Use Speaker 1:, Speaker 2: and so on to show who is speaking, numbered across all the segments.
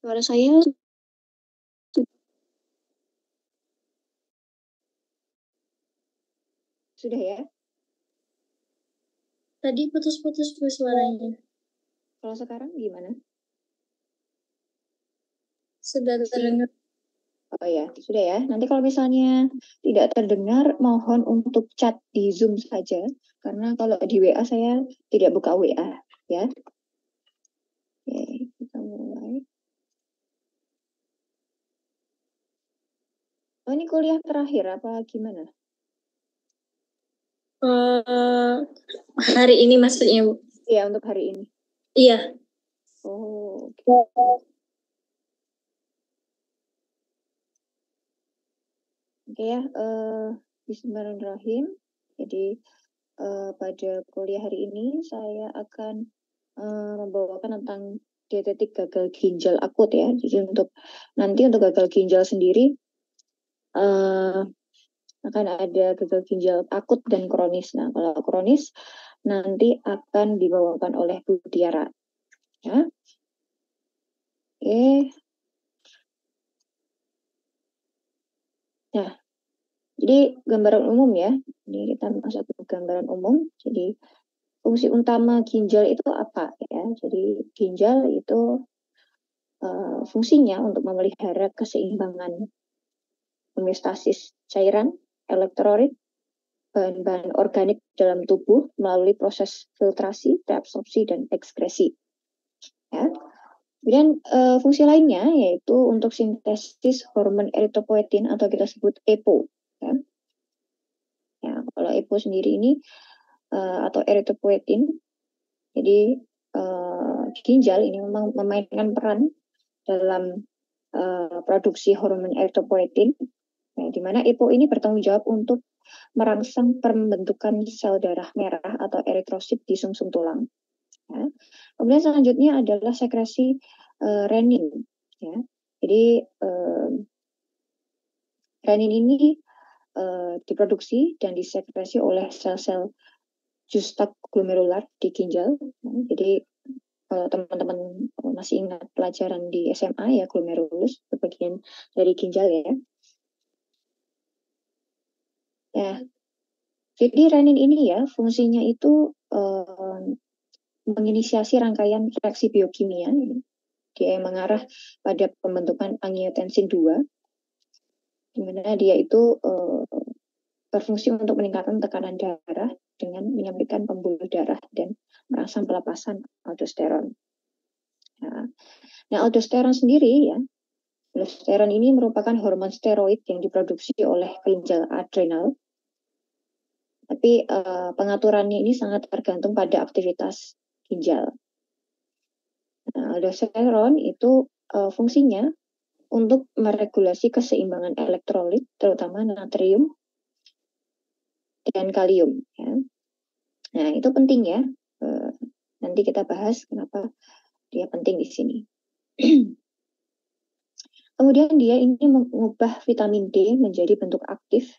Speaker 1: Suara saya
Speaker 2: sudah ya?
Speaker 1: tadi putus-putus Bu suaranya.
Speaker 2: Kalau sekarang gimana?
Speaker 1: Sudah terdengar.
Speaker 2: Oh ya, sudah ya. Nanti kalau misalnya tidak terdengar, mohon untuk chat di Zoom saja. Karena kalau di WA saya tidak buka WA, ya. Oke, kita mulai. Oh, ini kuliah terakhir apa gimana?
Speaker 1: Hari ini maksudnya Bu?
Speaker 2: Iya, untuk hari ini.
Speaker 1: Iya.
Speaker 2: Oh, oke. Oke ya, Bismillahirrahmanirrahim. Jadi pada kuliah hari ini saya akan membawakan tentang dietetik gagal ginjal akut ya. Jadi untuk gagal ginjal sendiri akan ada gagal ginjal akut dan kronis. Nah, kalau kronis nanti akan dibawakan oleh Bu Tiara. Ya. Oke. Nah, jadi gambaran umum ya. Ini kita masuk ke gambaran umum. Jadi fungsi utama ginjal itu apa ya? Jadi ginjal itu fungsinya untuk memelihara keseimbangan homeostasis cairan, elektrolit, bahan-bahan organik dalam tubuh melalui proses filtrasi, reabsorpsi, dan ekskresi. Ya. Kemudian fungsi lainnya yaitu untuk sintesis hormon eritropoietin atau kita sebut EPO. Ya. Ya, kalau EPO sendiri ini atau eritropoietin, jadi ginjal ini memang memainkan peran dalam produksi hormon eritropoietin, ya, di mana EPO ini bertanggung jawab untuk merangsang pembentukan sel darah merah atau eritrosit di sumsum tulang. Ya. Kemudian selanjutnya adalah sekresi renin. Ya. Jadi renin ini diproduksi dan disekresi oleh sel-sel justaglomerular di ginjal. Ya. Jadi kalau teman-teman masih ingat pelajaran di SMA ya, glomerulus bagian dari ginjal ya. Ya, jadi renin ini ya fungsinya itu menginisiasi rangkaian reaksi biokimia. Dia yang mengarah pada pembentukan angiotensin 2, di mana dia itu berfungsi untuk meningkatkan tekanan darah dengan menyampaikan pembuluh darah dan merangsang pelepasan aldosteron. Nah, aldosteron sendiri ya, aldosteron ini merupakan hormon steroid yang diproduksi oleh ginjal adrenal. Tapi pengaturannya ini sangat tergantung pada aktivitas ginjal. Nah, aldosteron itu fungsinya untuk meregulasi keseimbangan elektrolit, terutama natrium dan kalium. Ya. Nah, itu penting ya. Nanti kita bahas kenapa dia penting di sini. Kemudian dia ini mengubah vitamin D menjadi bentuk aktif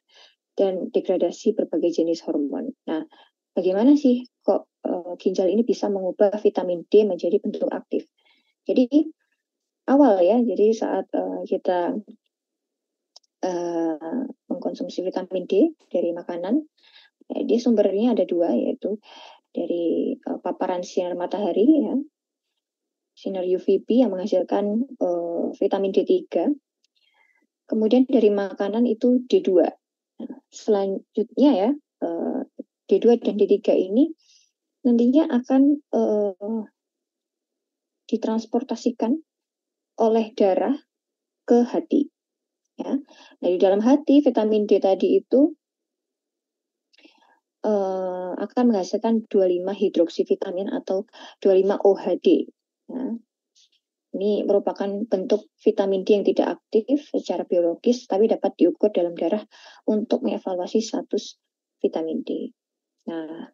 Speaker 2: dan degradasi berbagai jenis hormon. Nah, bagaimana sih kok ginjal ini bisa mengubah vitamin D menjadi bentuk aktif? Jadi awal ya, jadi saat kita mengkonsumsi vitamin D dari makanan, ya, dia sumbernya ada dua, yaitu dari paparan sinar matahari ya, sinar UVB yang menghasilkan vitamin D3. Kemudian dari makanan itu D2. Nah, selanjutnya ya, D2 dan D3 ini nantinya akan ditransportasikan oleh darah ke hati. Ya. Nah, di dalam hati vitamin D tadi itu akan menghasilkan 25 hidroksivitamin atau 25 OHD. Ya. Ini merupakan bentuk vitamin D yang tidak aktif secara biologis, tapi dapat diukur dalam darah untuk mengevaluasi status vitamin D. Nah,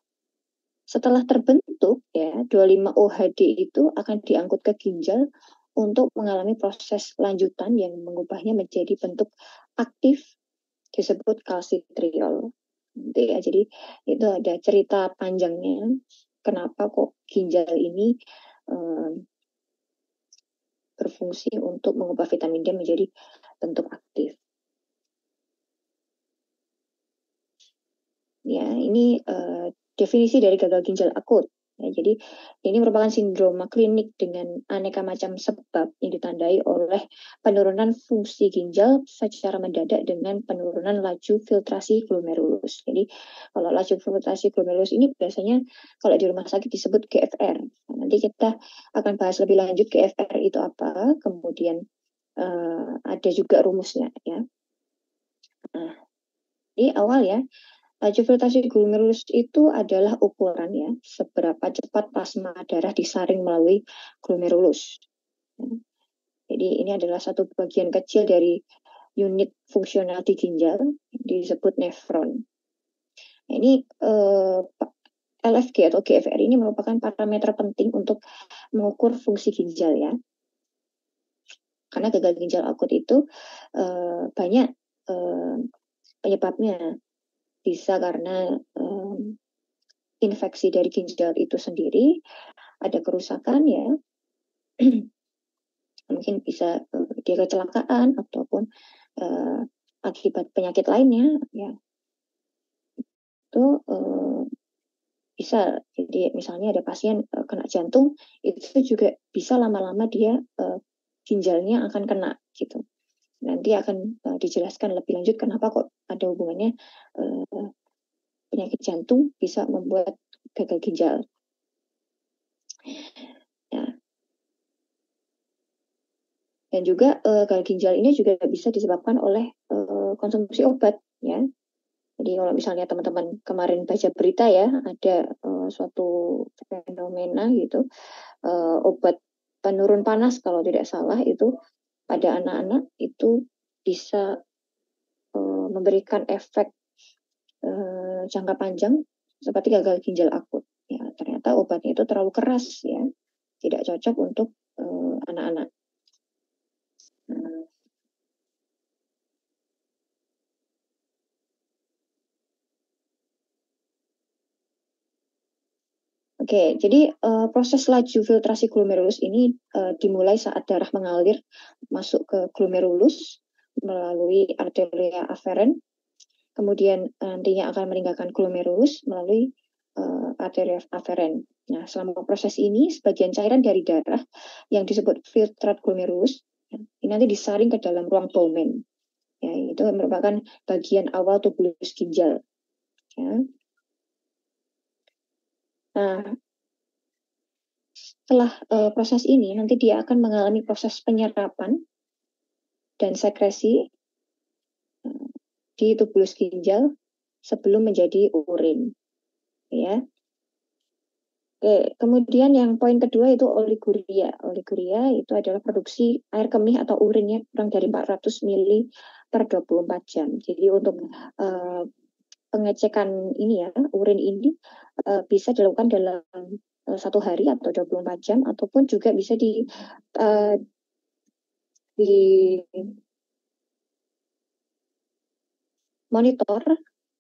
Speaker 2: setelah terbentuk ya 25 OHD itu akan diangkut ke ginjal untuk mengalami proses lanjutan yang mengubahnya menjadi bentuk aktif disebut kalsitriol. Ya, jadi itu ada cerita panjangnya kenapa kok ginjal ini berfungsi untuk mengubah vitamin D menjadi bentuk aktif. Ya, ini definisi dari gagal ginjal akut. Ya, jadi ini merupakan sindroma klinik dengan aneka macam sebab yang ditandai oleh penurunan fungsi ginjal secara mendadak dengan penurunan laju filtrasi glomerulus. Jadi kalau laju filtrasi glomerulus ini biasanya kalau di rumah sakit disebut GFR. Nah, nanti kita akan bahas lebih lanjut GFR itu apa, kemudian ada juga rumusnya ya. Nah, di awal ya, laju filtrasi glomerulus itu adalah ukuran ya, seberapa cepat plasma darah disaring melalui glomerulus. Jadi ini adalah satu bagian kecil dari unit fungsional di ginjal, disebut nefron. Ini LFG atau GFR ini merupakan parameter penting untuk mengukur fungsi ginjal ya. Karena gagal ginjal akut itu banyak penyebabnya. Bisa karena infeksi dari ginjal itu sendiri, ada kerusakan ya, mungkin bisa dia kecelakaan ataupun akibat penyakit lainnya ya, itu bisa. Jadi misalnya ada pasien kena jantung, itu juga bisa lama-lama dia ginjalnya akan kena gitu. Nanti akan dijelaskan lebih lanjut kenapa kok ada hubungannya penyakit jantung bisa membuat gagal ginjal. Ya. Dan juga gagal ginjal ini juga bisa disebabkan oleh konsumsi obat ya. Jadi kalau misalnya teman-teman kemarin baca berita ya, ada suatu fenomena gitu, obat penurun panas kalau tidak salah itu pada anak-anak itu bisa memberikan efek jangka panjang seperti gagal ginjal akut. Ya, ternyata obatnya itu terlalu keras ya, tidak cocok untuk anak-anak. Oke, jadi proses laju filtrasi glomerulus ini dimulai saat darah mengalir masuk ke glomerulus melalui arteria aferen, kemudian nantinya akan meninggalkan glomerulus melalui arteria aferen. Nah, selama proses ini, sebagian cairan dari darah yang disebut filtrat glomerulus ini nanti disaring ke dalam ruang Bowman. Ya, itu merupakan bagian awal tubulus ginjal. Ya. Nah, setelah proses ini, nanti dia akan mengalami proses penyerapan dan sekresi di tubulus ginjal sebelum menjadi urin. Ya. Oke, kemudian yang poin kedua itu oliguria. Oliguria itu adalah produksi air kemih atau urinnya kurang dari 400 ml per 24 jam. Jadi untuk pengecekan ini ya, urin ini bisa dilakukan dalam 1 hari atau 24 jam, ataupun juga bisa di monitor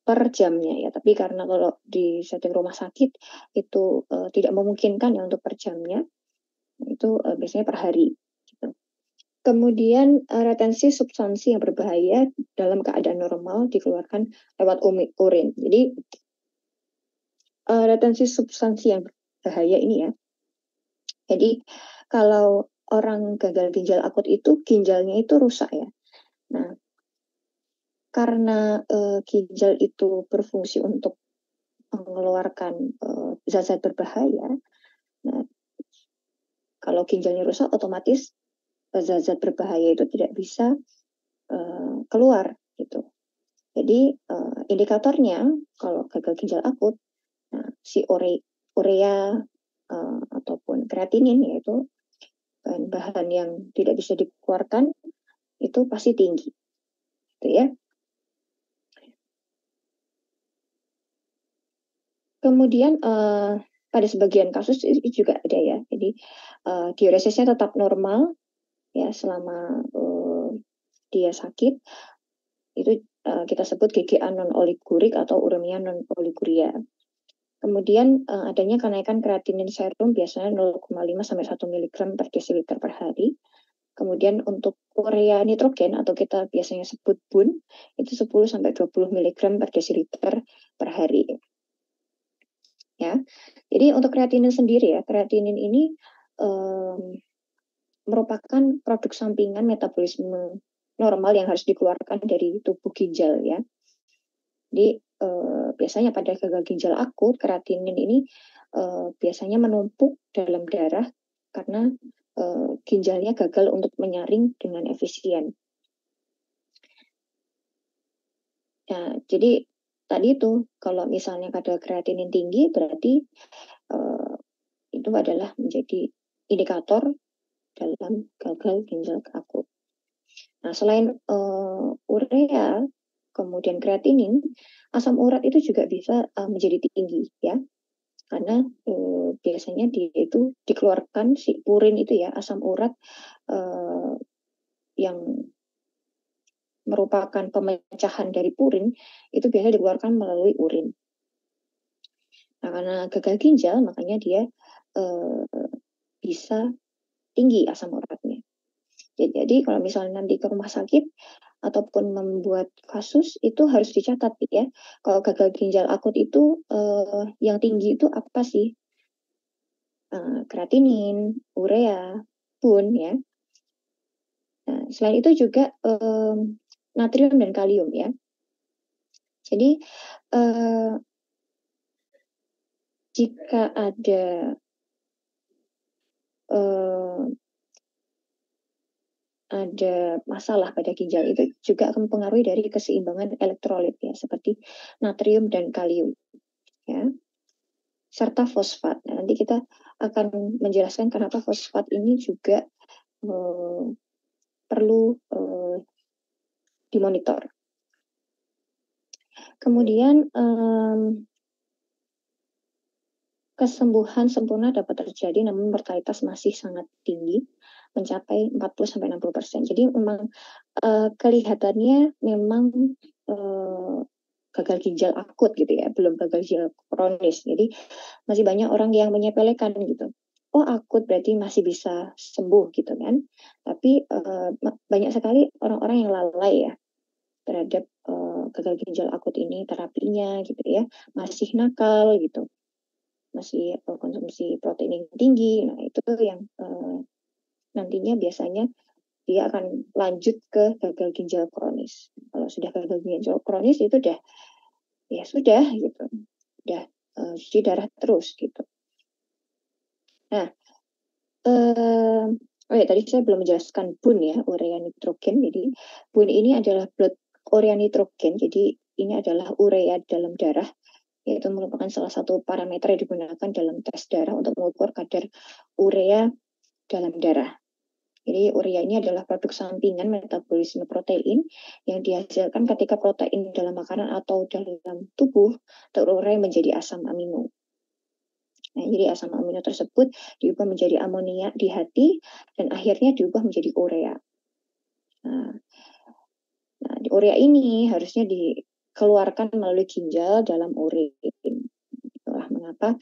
Speaker 2: per jamnya ya. Tapi karena kalau di setting rumah sakit itu tidak memungkinkan ya untuk per jamnya, itu biasanya per hari. Gitu. Kemudian retensi substansi yang berbahaya dalam keadaan normal dikeluarkan lewat urin. Jadi retensi substansi yang berbahaya ini ya. Jadi kalau orang gagal ginjal akut itu ginjalnya itu rusak ya. Nah, karena ginjal itu berfungsi untuk mengeluarkan zat-zat berbahaya. Nah, kalau ginjalnya rusak, otomatis zat-zat berbahaya itu tidak bisa keluar gitu. Jadi indikatornya kalau gagal ginjal akut, nah, si urea ataupun kreatinin yaitu bahan-bahan yang tidak bisa dikeluarkan itu pasti tinggi, gitu ya. Kemudian pada sebagian kasus itu juga ada ya. Jadi diuresisnya tetap normal ya selama dia sakit. Itu kita sebut GGA non oligurik atau uremia non oliguria. Kemudian adanya kenaikan kreatinin serum biasanya 0,5 sampai 1 mg per desiliter per hari. Kemudian untuk urea nitrogen atau kita biasanya sebut BUN itu 10-20 mg per desiliter per hari. Ya. Jadi untuk kreatinin sendiri ya, kreatinin ini merupakan produk sampingan metabolisme normal yang harus dikeluarkan dari tubuh ginjal ya. Jadi biasanya pada gagal ginjal akut, kreatinin ini biasanya menumpuk dalam darah karena ginjalnya gagal untuk menyaring dengan efisien. Nah, jadi tadi itu kalau misalnya kadar kreatinin tinggi berarti itu adalah menjadi indikator dalam gagal ginjal akut. Nah, selain urea, kemudian kreatinin, asam urat itu juga bisa menjadi tinggi ya. Karena biasanya dia itu dikeluarkan si purin itu ya, asam urat yang merupakan pemecahan dari purin itu biasanya dikeluarkan melalui urin. Nah, karena gagal ginjal makanya dia bisa tinggi asam uratnya. Jadi kalau misalnya nanti ke rumah sakit ataupun membuat kasus itu harus dicatat ya. Kalau gagal ginjal akut itu yang tinggi itu apa sih? Kreatinin, urea, BUN ya. Nah, selain itu juga natrium dan kalium ya. Jadi jika ada masalah pada ginjal itu juga akan mempengaruhi dari keseimbangan elektrolit ya, seperti natrium dan kalium ya, serta fosfat. Nah, nanti kita akan menjelaskan kenapa fosfat ini juga perlu dimonitor. Kemudian kesembuhan sempurna dapat terjadi namun mortalitas masih sangat tinggi, mencapai 40-60%. Jadi memang kelihatannya memang gagal ginjal akut gitu ya, belum gagal ginjal kronis. Jadi masih banyak orang yang menyepelekan gitu. Oh akut berarti masih bisa sembuh gitu kan. Tapi banyak sekali orang-orang yang lalai ya terhadap gagal ginjal akut ini, terapinya gitu ya, masih nakal gitu, masih konsumsi protein yang tinggi. Nah itu yang nantinya biasanya dia akan lanjut ke gagal ginjal kronis. Kalau sudah gagal ginjal kronis itu udah ya sudah gitu, udah cuci darah terus gitu. Nah, oh ya tadi saya belum menjelaskan BUN ya, urea nitrogen. Jadi BUN ini adalah blood urea nitrogen. Jadi ini adalah urea dalam darah, yaitu merupakan salah satu parameter yang digunakan dalam tes darah untuk mengukur kadar urea dalam darah. Jadi urea ini adalah produk sampingan metabolisme protein yang dihasilkan ketika protein dalam makanan atau dalam tubuh terurai menjadi asam amino. Nah, jadi asam amino tersebut diubah menjadi amonia di hati dan akhirnya diubah menjadi urea. Nah, di urea ini harusnya dikeluarkan melalui ginjal dalam urin. Itulah mengapa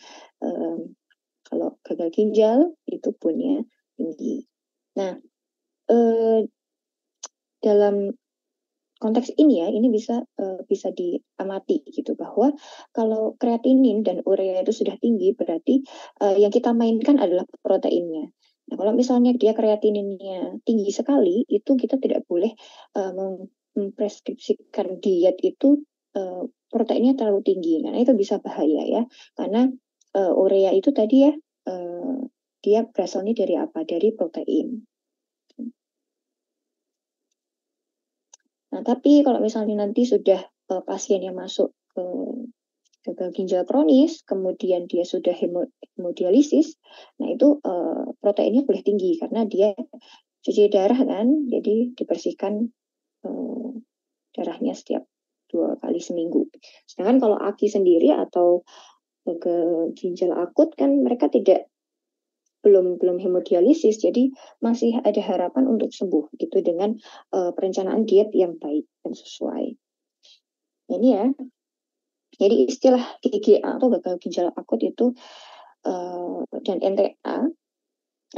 Speaker 2: kalau gagal ginjal itu punya tinggi. Nah, dalam konteks ini ya, ini bisa diamati gitu bahwa kalau kreatinin dan urea itu sudah tinggi berarti yang kita mainkan adalah proteinnya. Nah, kalau misalnya dia kreatininnya tinggi sekali, itu kita tidak boleh mempreskripsikan diet itu proteinnya terlalu tinggi. Nah, itu bisa bahaya ya, karena urea itu tadi ya dia berasalnya dari apa? Dari protein. Nah, tapi kalau misalnya nanti sudah pasien yang masuk ke gagal ginjal kronis, kemudian dia sudah hemodialisis, nah itu proteinnya boleh tinggi karena dia cuci darah kan, jadi dibersihkan darahnya setiap 2 kali seminggu. Sedangkan kalau AKI sendiri atau gagal ginjal akut kan mereka belum hemodialisis, jadi masih ada harapan untuk sembuh gitu dengan perencanaan diet yang baik dan sesuai. Ini ya, jadi istilah GGA atau gagal ginjal akut itu dan NTA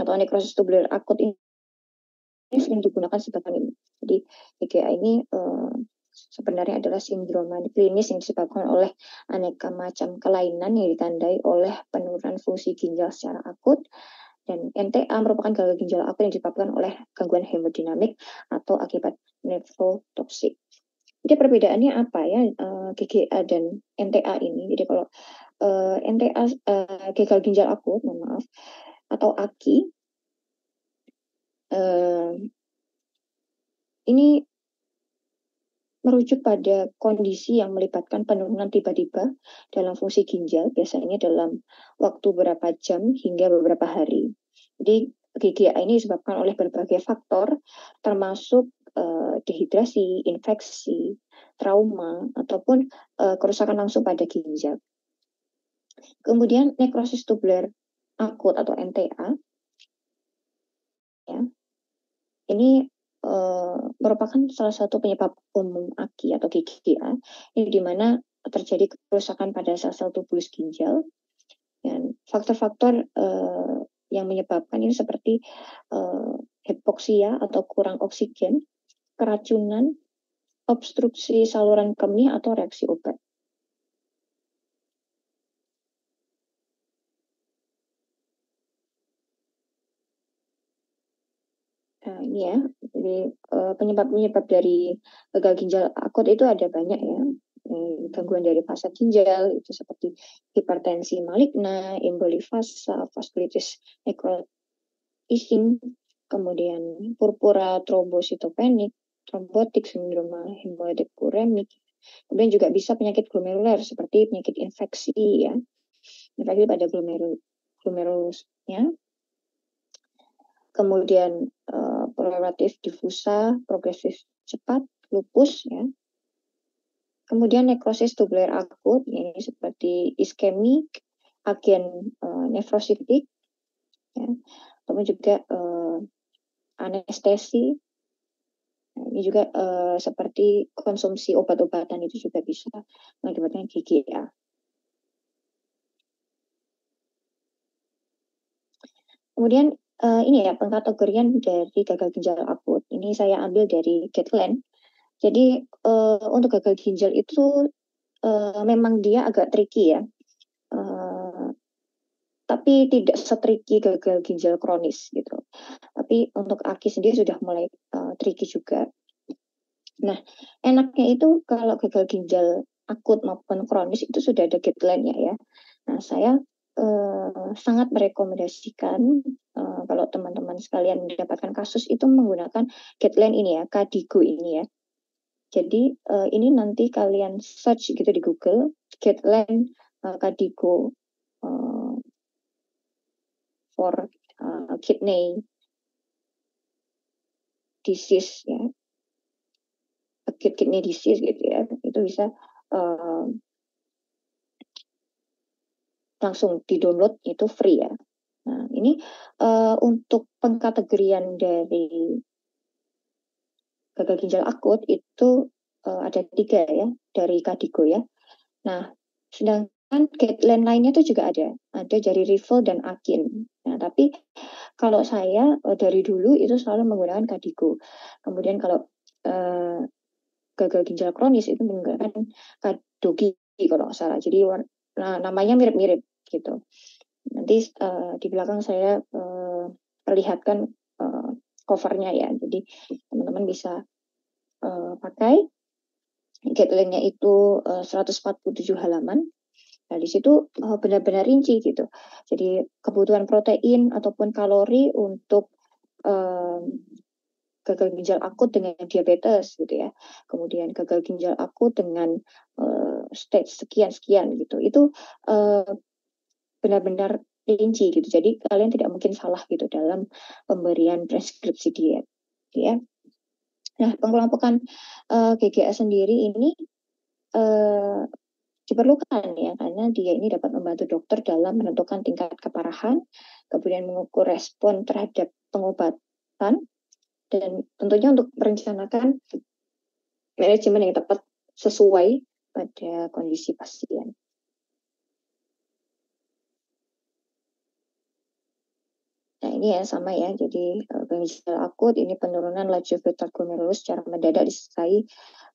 Speaker 2: atau nekrosis tubular akut ini sering digunakan sebagai ini. Jadi GGA ini sebenarnya adalah sindrom klinis yang disebabkan oleh aneka macam kelainan yang ditandai oleh penurunan fungsi ginjal secara akut, dan NTA merupakan gagal ginjal akut yang disebabkan oleh gangguan hemodinamik atau akibat nefrotoksik. Jadi perbedaannya apa ya GGA dan NTA ini? Jadi kalau NTA gagal ginjal akut, mohon maaf, atau AKI ini merujuk pada kondisi yang melibatkan penurunan tiba-tiba dalam fungsi ginjal, biasanya dalam waktu beberapa jam hingga beberapa hari. Jadi GGA ini disebabkan oleh berbagai faktor, termasuk dehidrasi, infeksi, trauma, ataupun kerusakan langsung pada ginjal. Kemudian nekrosis tubular akut atau NTA, ya, ini merupakan salah satu penyebab umum AKI atau GGA, ini di mana terjadi kerusakan pada sel-sel tubulus ginjal, dan faktor-faktor yang menyebabkan ini seperti hipoksia atau kurang oksigen, keracunan, obstruksi saluran kemih atau reaksi obat. Ini ya, jadi penyebab-penyebab dari gagal ginjal akut itu ada banyak ya. Gangguan dari fasa ginjal itu seperti hipertensi maligna, emboli fasa, vaskulitis nekrotising, kemudian purpura trombositopenik, trombotik, sindrom hemoroidik uremik. Kemudian juga bisa penyakit glomeruler seperti penyakit infeksi ya, infeksi pada glomerulusnya. Kemudian proliferatif difusa, progresif cepat, lupus ya. Kemudian nekrosis tubular akut, ini seperti iskemik, agen nefrositik, ya. Kemudian juga anestesi. Nah, ini juga seperti konsumsi obat-obatan itu juga bisa mengakibatkan GGA. Kemudian ini ya pengkategorian dari gagal ginjal akut. Ini saya ambil dari Guideline. Jadi untuk gagal ginjal itu memang dia agak tricky ya. Tapi tidak setricky gagal ginjal kronis gitu. Tapi untuk AKI sendiri sudah mulai tricky juga. Nah, enaknya itu kalau gagal ginjal akut maupun kronis itu sudah ada guideline-nya ya. Nah, saya sangat merekomendasikan kalau teman-teman sekalian mendapatkan kasus itu menggunakan guideline ini ya, KDIGO ini ya. Jadi ini nanti kalian search gitu di Google, guideline KDIGO for kidney disease ya, acute kidney disease gitu ya, itu bisa langsung di-download, itu free ya. Nah, ini untuk pengkategorian dari gagal ginjal akut itu ada 3 ya, dari KDIGO ya. Nah, sedangkan guideline lainnya itu juga ada dari Rivel dan Akin. Nah, tapi kalau saya dari dulu itu selalu menggunakan KDIGO. Kemudian kalau gagal ginjal kronis itu menggunakan KDOGI kalau nggak salah. Jadi namanya mirip-mirip gitu. Nanti di belakang saya perlihatkan covernya ya. Jadi teman-teman bisa pakai. Guideline-nya itu 147 halaman. Nah, di situ benar-benar rinci gitu. Jadi kebutuhan protein ataupun kalori untuk gagal ginjal akut dengan diabetes gitu ya. Kemudian gagal ginjal akut dengan stage sekian-sekian gitu. Itu benar-benar rinci gitu. Jadi kalian tidak mungkin salah gitu dalam pemberian preskripsi diet, ya. Nah, pengelompokan GGA sendiri ini diperlukan ya, karena dia ini dapat membantu dokter dalam menentukan tingkat keparahan, kemudian mengukur respon terhadap pengobatan, dan tentunya untuk merencanakan manajemen yang tepat sesuai pada kondisi pasien. Nah, ini ya sama ya. Jadi ginjal akut ini penurunan laju filter glomerulus secara mendadak disertai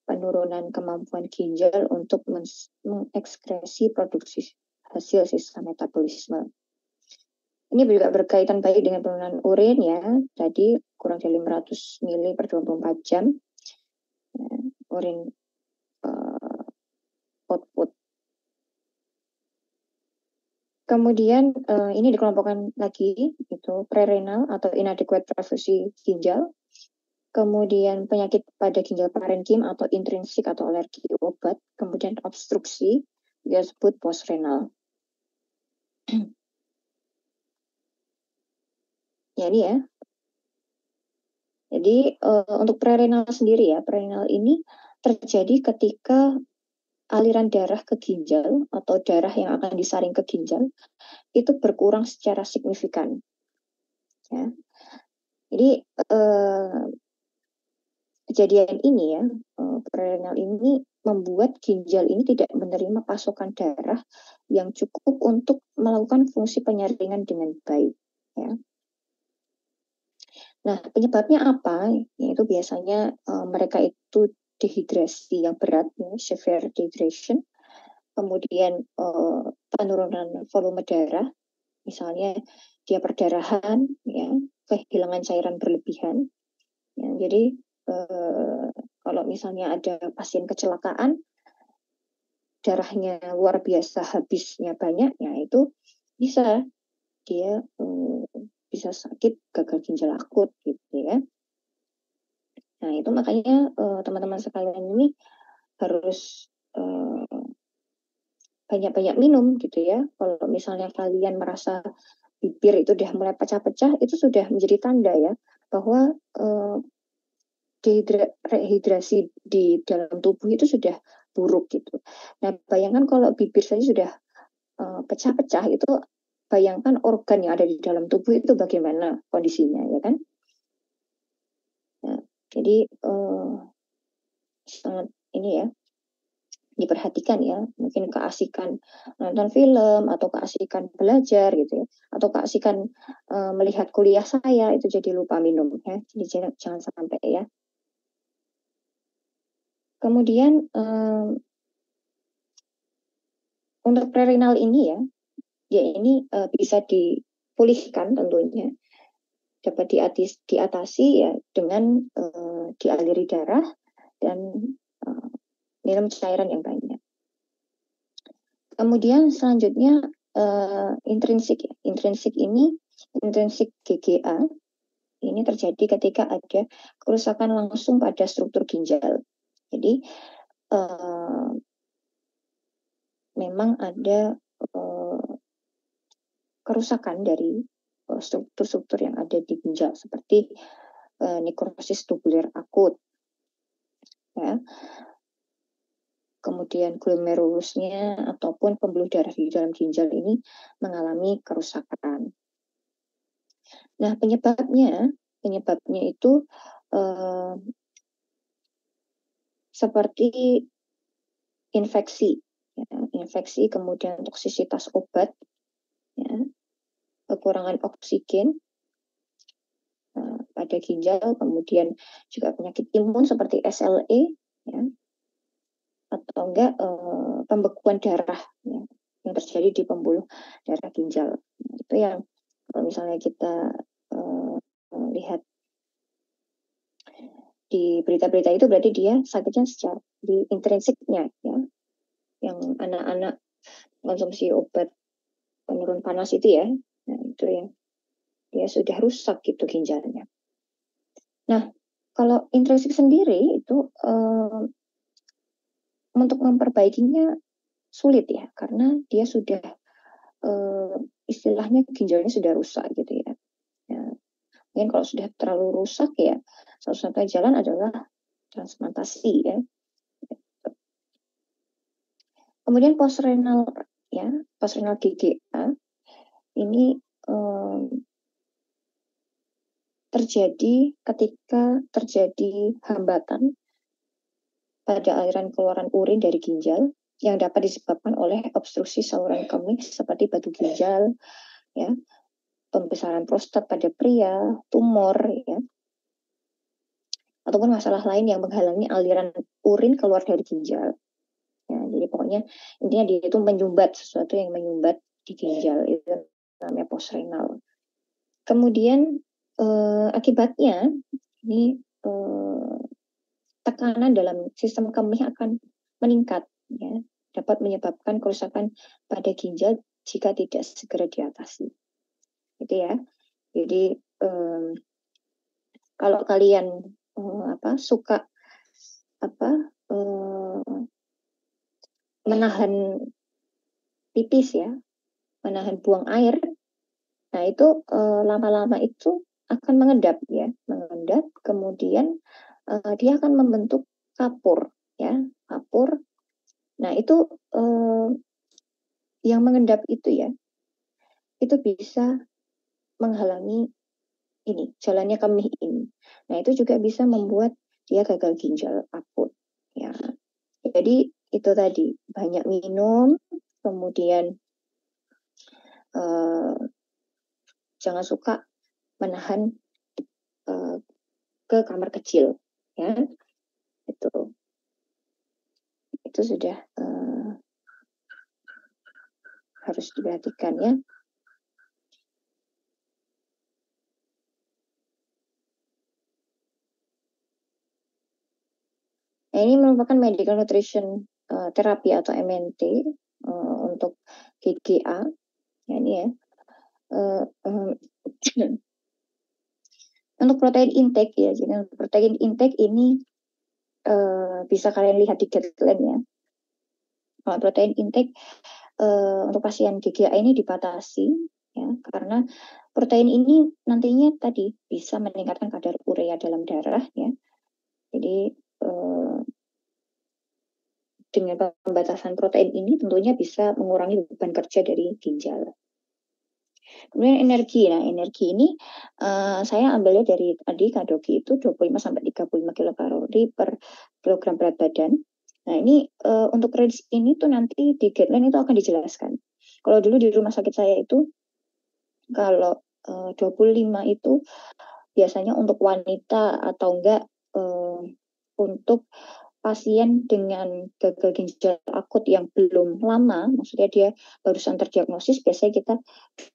Speaker 2: penurunan kemampuan ginjal untuk mengekskresi produksi hasil sisa metabolisme. Ini juga berkaitan baik dengan penurunan urin ya. Tadi kurang dari 500 ml per 24 jam. Ya, urin output. Kemudian ini dikelompokkan lagi, itu prerenal atau inadequate perfusi ginjal. Kemudian penyakit pada ginjal parenkim atau intrinsik atau alergi obat. Kemudian obstruksi, disebut postrenal. Jadi ya. Jadi untuk prerenal sendiri ya, prerenal ini terjadi ketika aliran darah ke ginjal atau darah yang akan disaring ke ginjal itu berkurang secara signifikan. Ya. Jadi kejadian ini ya, prerenal ini membuat ginjal ini tidak menerima pasokan darah yang cukup untuk melakukan fungsi penyaringan dengan baik. Ya. Nah, penyebabnya apa? Yaitu biasanya mereka itu dehidrasi yang berat, ya, severe dehydration. Kemudian penurunan volume darah, misalnya dia perdarahan, ya, kehilangan cairan berlebihan. Ya, jadi kalau misalnya ada pasien kecelakaan, darahnya luar biasa habisnya banyak, ya itu bisa dia bisa sakit gagal ginjal akut gitu ya. Nah itu makanya teman-teman sekalian ini harus banyak-banyak minum gitu ya. Kalau misalnya kalian merasa bibir itu udah mulai pecah-pecah, itu sudah menjadi tanda ya bahwa rehidrasi di dalam tubuh itu sudah buruk gitu. Nah bayangkan kalau bibir saja sudah pecah-pecah, itu bayangkan organ yang ada di dalam tubuh itu bagaimana kondisinya ya kan. Nah, jadi sangat ini ya diperhatikan ya, mungkin keasikan nonton film atau keasikan belajar gitu ya, atau keasikan melihat kuliah saya itu jadi lupa minum ya, jadi jangan sampai ya. Kemudian untuk prerenal ini ya ini bisa dipulihkan tentunya, dapat diatasi ya dengan dialiri darah dan minum cairan yang banyak. Kemudian selanjutnya intrinsik ya. Intrinsik GGA ini terjadi ketika ada kerusakan langsung pada struktur ginjal. Jadi memang ada kerusakan dari struktur-struktur yang ada di ginjal seperti nekrosis tubular akut. Ya. Kemudian glomerulusnya ataupun pembuluh darah di dalam ginjal ini mengalami kerusakan. Nah, penyebabnya itu seperti infeksi, ya, infeksi kemudian toksisitas obat, ya, kekurangan oksigen pada ginjal, kemudian juga penyakit imun seperti SLE, ya, atau enggak pembekuan darah ya, yang terjadi di pembuluh darah ginjal. Nah, itu yang kalau misalnya kita lihat di berita-berita itu berarti dia sakitnya secara di intrinsiknya ya, yang anak-anak konsumsi obat penurun panas itu ya, nah itu yang dia sudah rusak gitu ginjalnya. Nah kalau intrinsik sendiri itu untuk memperbaikinya sulit ya, karena dia sudah istilahnya ginjalnya sudah rusak gitu ya. Mungkin kalau sudah terlalu rusak ya, satu-satunya jalan adalah transplantasi ya. Kemudian postrenal ya, postrenal GGA ini terjadi ketika terjadi hambatan pada aliran keluaran urin dari ginjal yang dapat disebabkan oleh obstruksi saluran kemih seperti batu ginjal ya, pembesaran prostat pada pria, tumor, ya, ataupun masalah lain yang menghalangi aliran urin keluar dari ginjal. Ya, jadi pokoknya intinya dia itu menyumbat, sesuatu yang menyumbat di ginjal, itu namanya postrenal. Kemudian akibatnya ini tekanan dalam sistem kemih akan meningkat, ya, dapat menyebabkan kerusakan pada ginjal jika tidak segera diatasi. Itu ya. Jadi kalau kalian suka menahan pipis, ya, menahan buang air, nah itu lama-lama itu akan mengendap, ya, mengendap, kemudian dia akan membentuk kapur, ya, kapur. Nah itu yang mengendap itu, ya, itu bisa menghalangi ini jalannya kemih ini. Nah itu juga bisa membuat dia gagal ginjal akut, ya. Jadi itu tadi, banyak minum, kemudian jangan suka menahan ke kamar kecil, ya. Itu sudah harus diperhatikan, ya. Nah, ini merupakan medical nutrition terapi atau MNT untuk GGA, ya, ini ya. Untuk protein intake, ya, jadi untuk protein intake ini bisa kalian lihat di guideline, ya. Kalau protein intake untuk pasien GGA ini dibatasi, ya, karena protein ini nantinya tadi bisa meningkatkan kadar urea dalam darah, ya. Jadi dengan pembatasan protein ini tentunya bisa mengurangi beban kerja dari ginjal. Kemudian energi. Nah, energi ini saya ambilnya dari tadi Kadogi itu 25 sampai 35 kilokalori per kilogram berat badan. Nah, ini untuk range ini tuh nanti di guideline itu akan dijelaskan. Kalau dulu di rumah sakit saya itu kalau 25 itu biasanya untuk wanita atau enggak untuk pasien dengan gagal ginjal akut yang belum lama, maksudnya dia barusan terdiagnosis, biasanya kita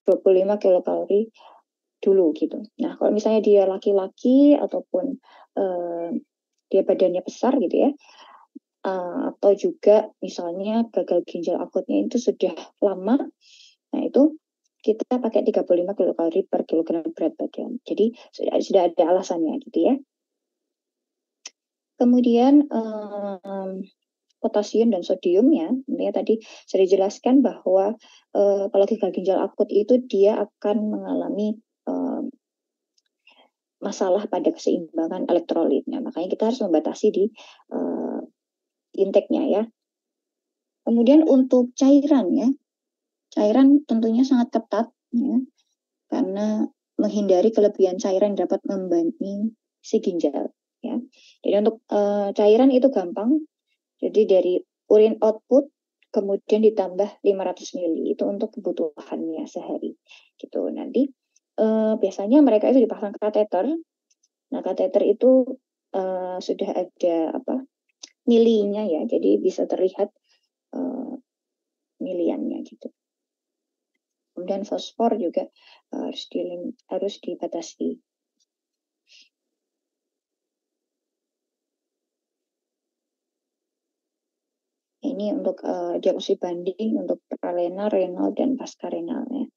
Speaker 2: 25 kilokalori dulu gitu. Nah, kalau misalnya dia laki-laki ataupun dia badannya besar gitu, ya, atau juga misalnya gagal ginjal akutnya itu sudah lama, nah itu kita pakai 35 kilokalori per kilogram berat badan. Jadi sudah ada alasannya gitu, ya. Kemudian potasium dan sodium, ya, intinya tadi saya dijelaskan bahwa kalau gagal ginjal akut itu dia akan mengalami masalah pada keseimbangan elektrolitnya. Makanya kita harus membatasi di intake-nya, ya. Kemudian untuk cairan, ya, cairan tentunya sangat ketat, ya, karena menghindari kelebihan cairan dapat membanding si ginjal, ya. Jadi untuk cairan itu gampang. Jadi dari urin output kemudian ditambah 500 ml itu untuk kebutuhannya sehari. Gitu. Nanti biasanya mereka itu dipasang kateter. Nah, kateter itu sudah ada milinya, ya. Jadi bisa terlihat miliannya gitu. Kemudian fosfor juga harus dibatasi. Ini untuk diagnosis banding untuk prarenal, renal, dan pascarenalnya.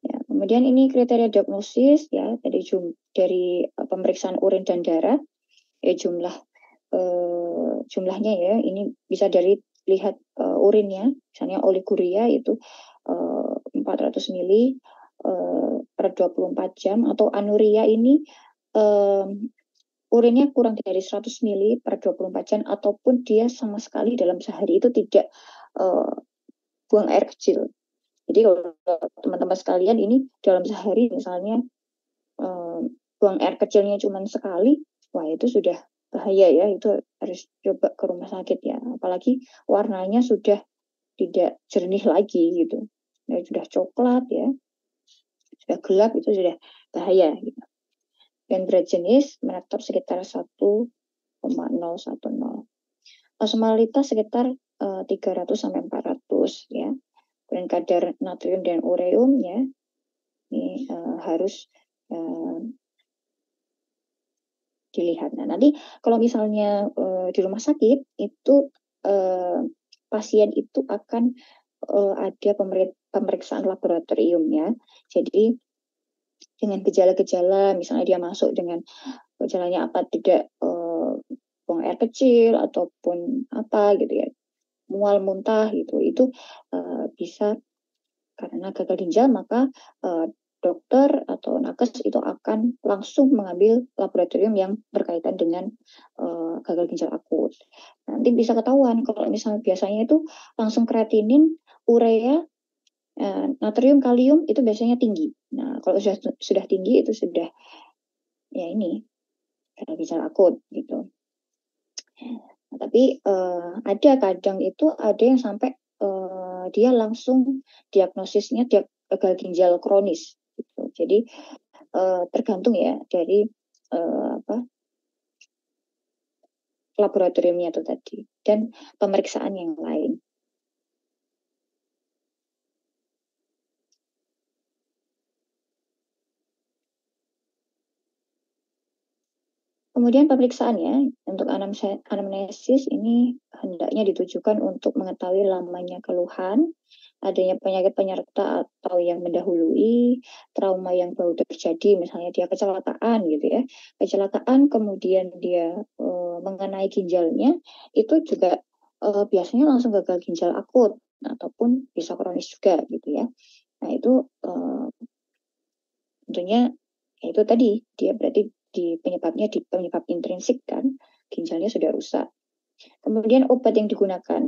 Speaker 2: Ya, kemudian ini kriteria diagnosis, ya, dari pemeriksaan urin dan darah, ya, jumlahnya, ya, ini bisa dari lihat urinnya, misalnya oliguria itu 400 mili per 24 jam, atau anuria ini urinnya kurang dari 100 mili per 24 jam, ataupun dia sama sekali dalam sehari itu tidak buang air kecil. Jadi kalau teman-teman sekalian ini dalam sehari misalnya buang air kecilnya cuma sekali, wah itu sudah bahaya, ya, itu harus coba ke rumah sakit, ya. Apalagi warnanya sudah tidak jernih lagi gitu. Nah, sudah coklat ya, sudah gelap itu sudah bahaya gitu. Dan berat jenis menetap sekitar 1,010. Osmolitas sekitar 300 sampai 400 ya. Dan kadar natrium dan ureumnya ini harus dilihat. Nah, nanti kalau misalnya di rumah sakit itu pasien itu akan ada pemeriksaan laboratorium ya. Jadi dengan gejala-gejala, misalnya dia masuk dengan gejalanya apa, tidak buang air kecil ataupun apa gitu ya, mual muntah gitu, itu bisa karena gagal ginjal, maka dokter atau nakes itu akan langsung mengambil laboratorium yang berkaitan dengan gagal ginjal akut. Nanti bisa ketahuan kalau misalnya biasanya itu langsung kreatinin, urea, natrium, kalium itu biasanya tinggi. Nah, kalau sudah tinggi itu sudah ya ini gagal ginjal akut gitu. Nah, tapi ada kadang itu ada yang sampai dia langsung diagnosisnya gagal ginjal kronis gitu. Jadi tergantung ya dari laboratoriumnya itu tadi dan pemeriksaan yang lain. Kemudian pemeriksaannya untuk anamnesis ini hendaknya ditujukan untuk mengetahui lamanya keluhan, adanya penyakit penyerta atau yang mendahului, trauma yang baru terjadi, misalnya dia kecelakaan gitu ya, kecelakaan kemudian dia mengenai ginjalnya, itu juga biasanya langsung gagal ginjal akut ataupun bisa kronis juga gitu ya. Nah itu tentunya itu tadi dia berarti di penyebab intrinsik kan, ginjalnya sudah rusak. Kemudian obat yang digunakan.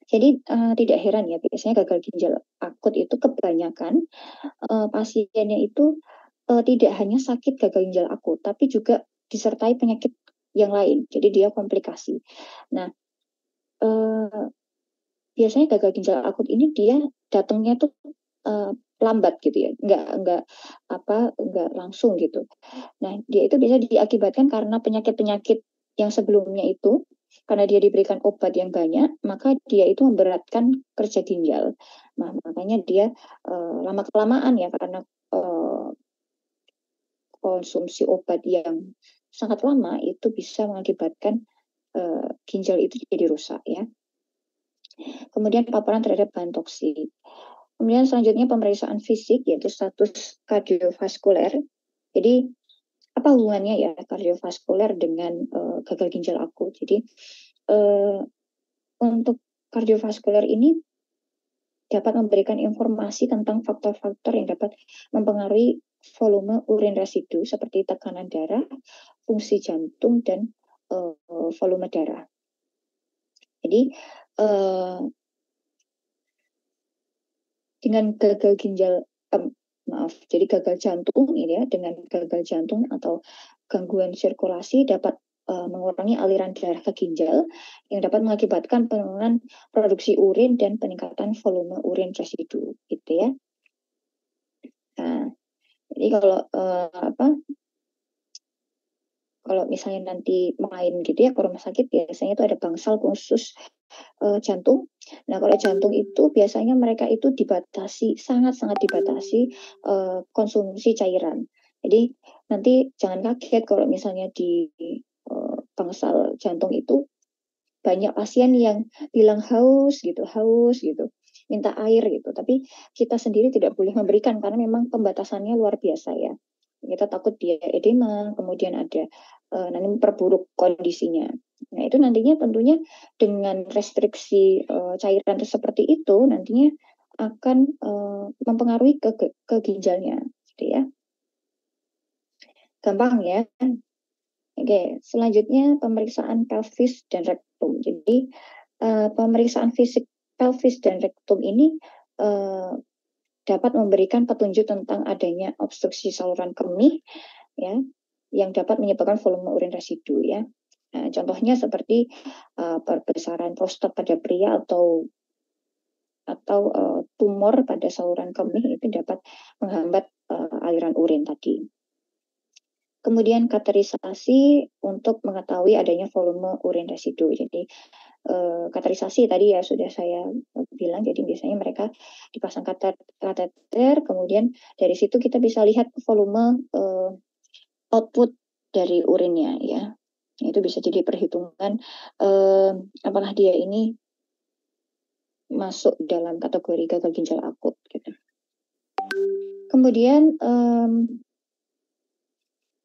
Speaker 2: Jadi tidak heran ya, biasanya gagal ginjal akut itu kebanyakan pasiennya itu tidak hanya sakit gagal ginjal akut, tapi juga disertai penyakit yang lain. Jadi dia komplikasi. Nah, biasanya gagal ginjal akut ini dia datangnya tuh lambat gitu ya, nggak langsung gitu. Nah, dia itu bisa diakibatkan karena penyakit-penyakit yang sebelumnya itu, karena dia diberikan obat yang banyak, maka dia itu memberatkan kerja ginjal. Nah, makanya dia lama-kelamaan ya, karena konsumsi obat yang sangat lama itu bisa mengakibatkan ginjal itu jadi rusak ya. Kemudian paparan terhadap bahan toksik. Kemudian selanjutnya pemeriksaan fisik yaitu status kardiovaskuler. Jadi apa hubungannya ya kardiovaskuler dengan gagal ginjal akut? Jadi untuk kardiovaskuler ini dapat memberikan informasi tentang faktor-faktor yang dapat mempengaruhi volume urin residu seperti tekanan darah, fungsi jantung dan volume darah. Jadi dengan gagal ginjal jadi gagal jantung ini ya, dengan gagal jantung atau gangguan sirkulasi dapat mengurangi aliran darah ke ginjal yang dapat mengakibatkan penurunan produksi urin dan peningkatan volume urin residu gitu ya. Nah, jadi kalau misalnya nanti main gitu ya ke rumah sakit, biasanya itu ada bangsal khusus jantung. Nah, kalau jantung itu biasanya mereka itu dibatasi, sangat-sangat dibatasi konsumsi cairan. Jadi nanti jangan kaget kalau misalnya di bangsal jantung itu banyak pasien yang bilang haus gitu, minta air gitu. Tapi kita sendiri tidak boleh memberikan karena memang pembatasannya luar biasa ya. Kita takut dia edema, kemudian ada nanti memperburuk kondisinya. Nah, itu nantinya tentunya dengan restriksi cairan seperti itu nantinya akan mempengaruhi ke ginjalnya, gitu ya. Gampang ya. Oke, selanjutnya pemeriksaan pelvis dan rektum. Jadi pemeriksaan fisik pelvis dan rektum ini dapat memberikan petunjuk tentang adanya obstruksi saluran kemih ya, yang dapat menyebabkan volume urin residu ya. Nah, contohnya seperti perbesaran prostat pada pria atau atau tumor pada saluran kemih itu dapat menghambat aliran urin tadi. Kemudian kateterisasi untuk mengetahui adanya volume urin residu. Jadi kateterisasi tadi ya sudah saya bilang, jadi biasanya mereka dipasang kateter, kemudian dari situ kita bisa lihat volume output dari urinnya ya. Itu bisa jadi perhitungan apakah dia ini masuk dalam kategori gagal ginjal akut gitu. Kemudian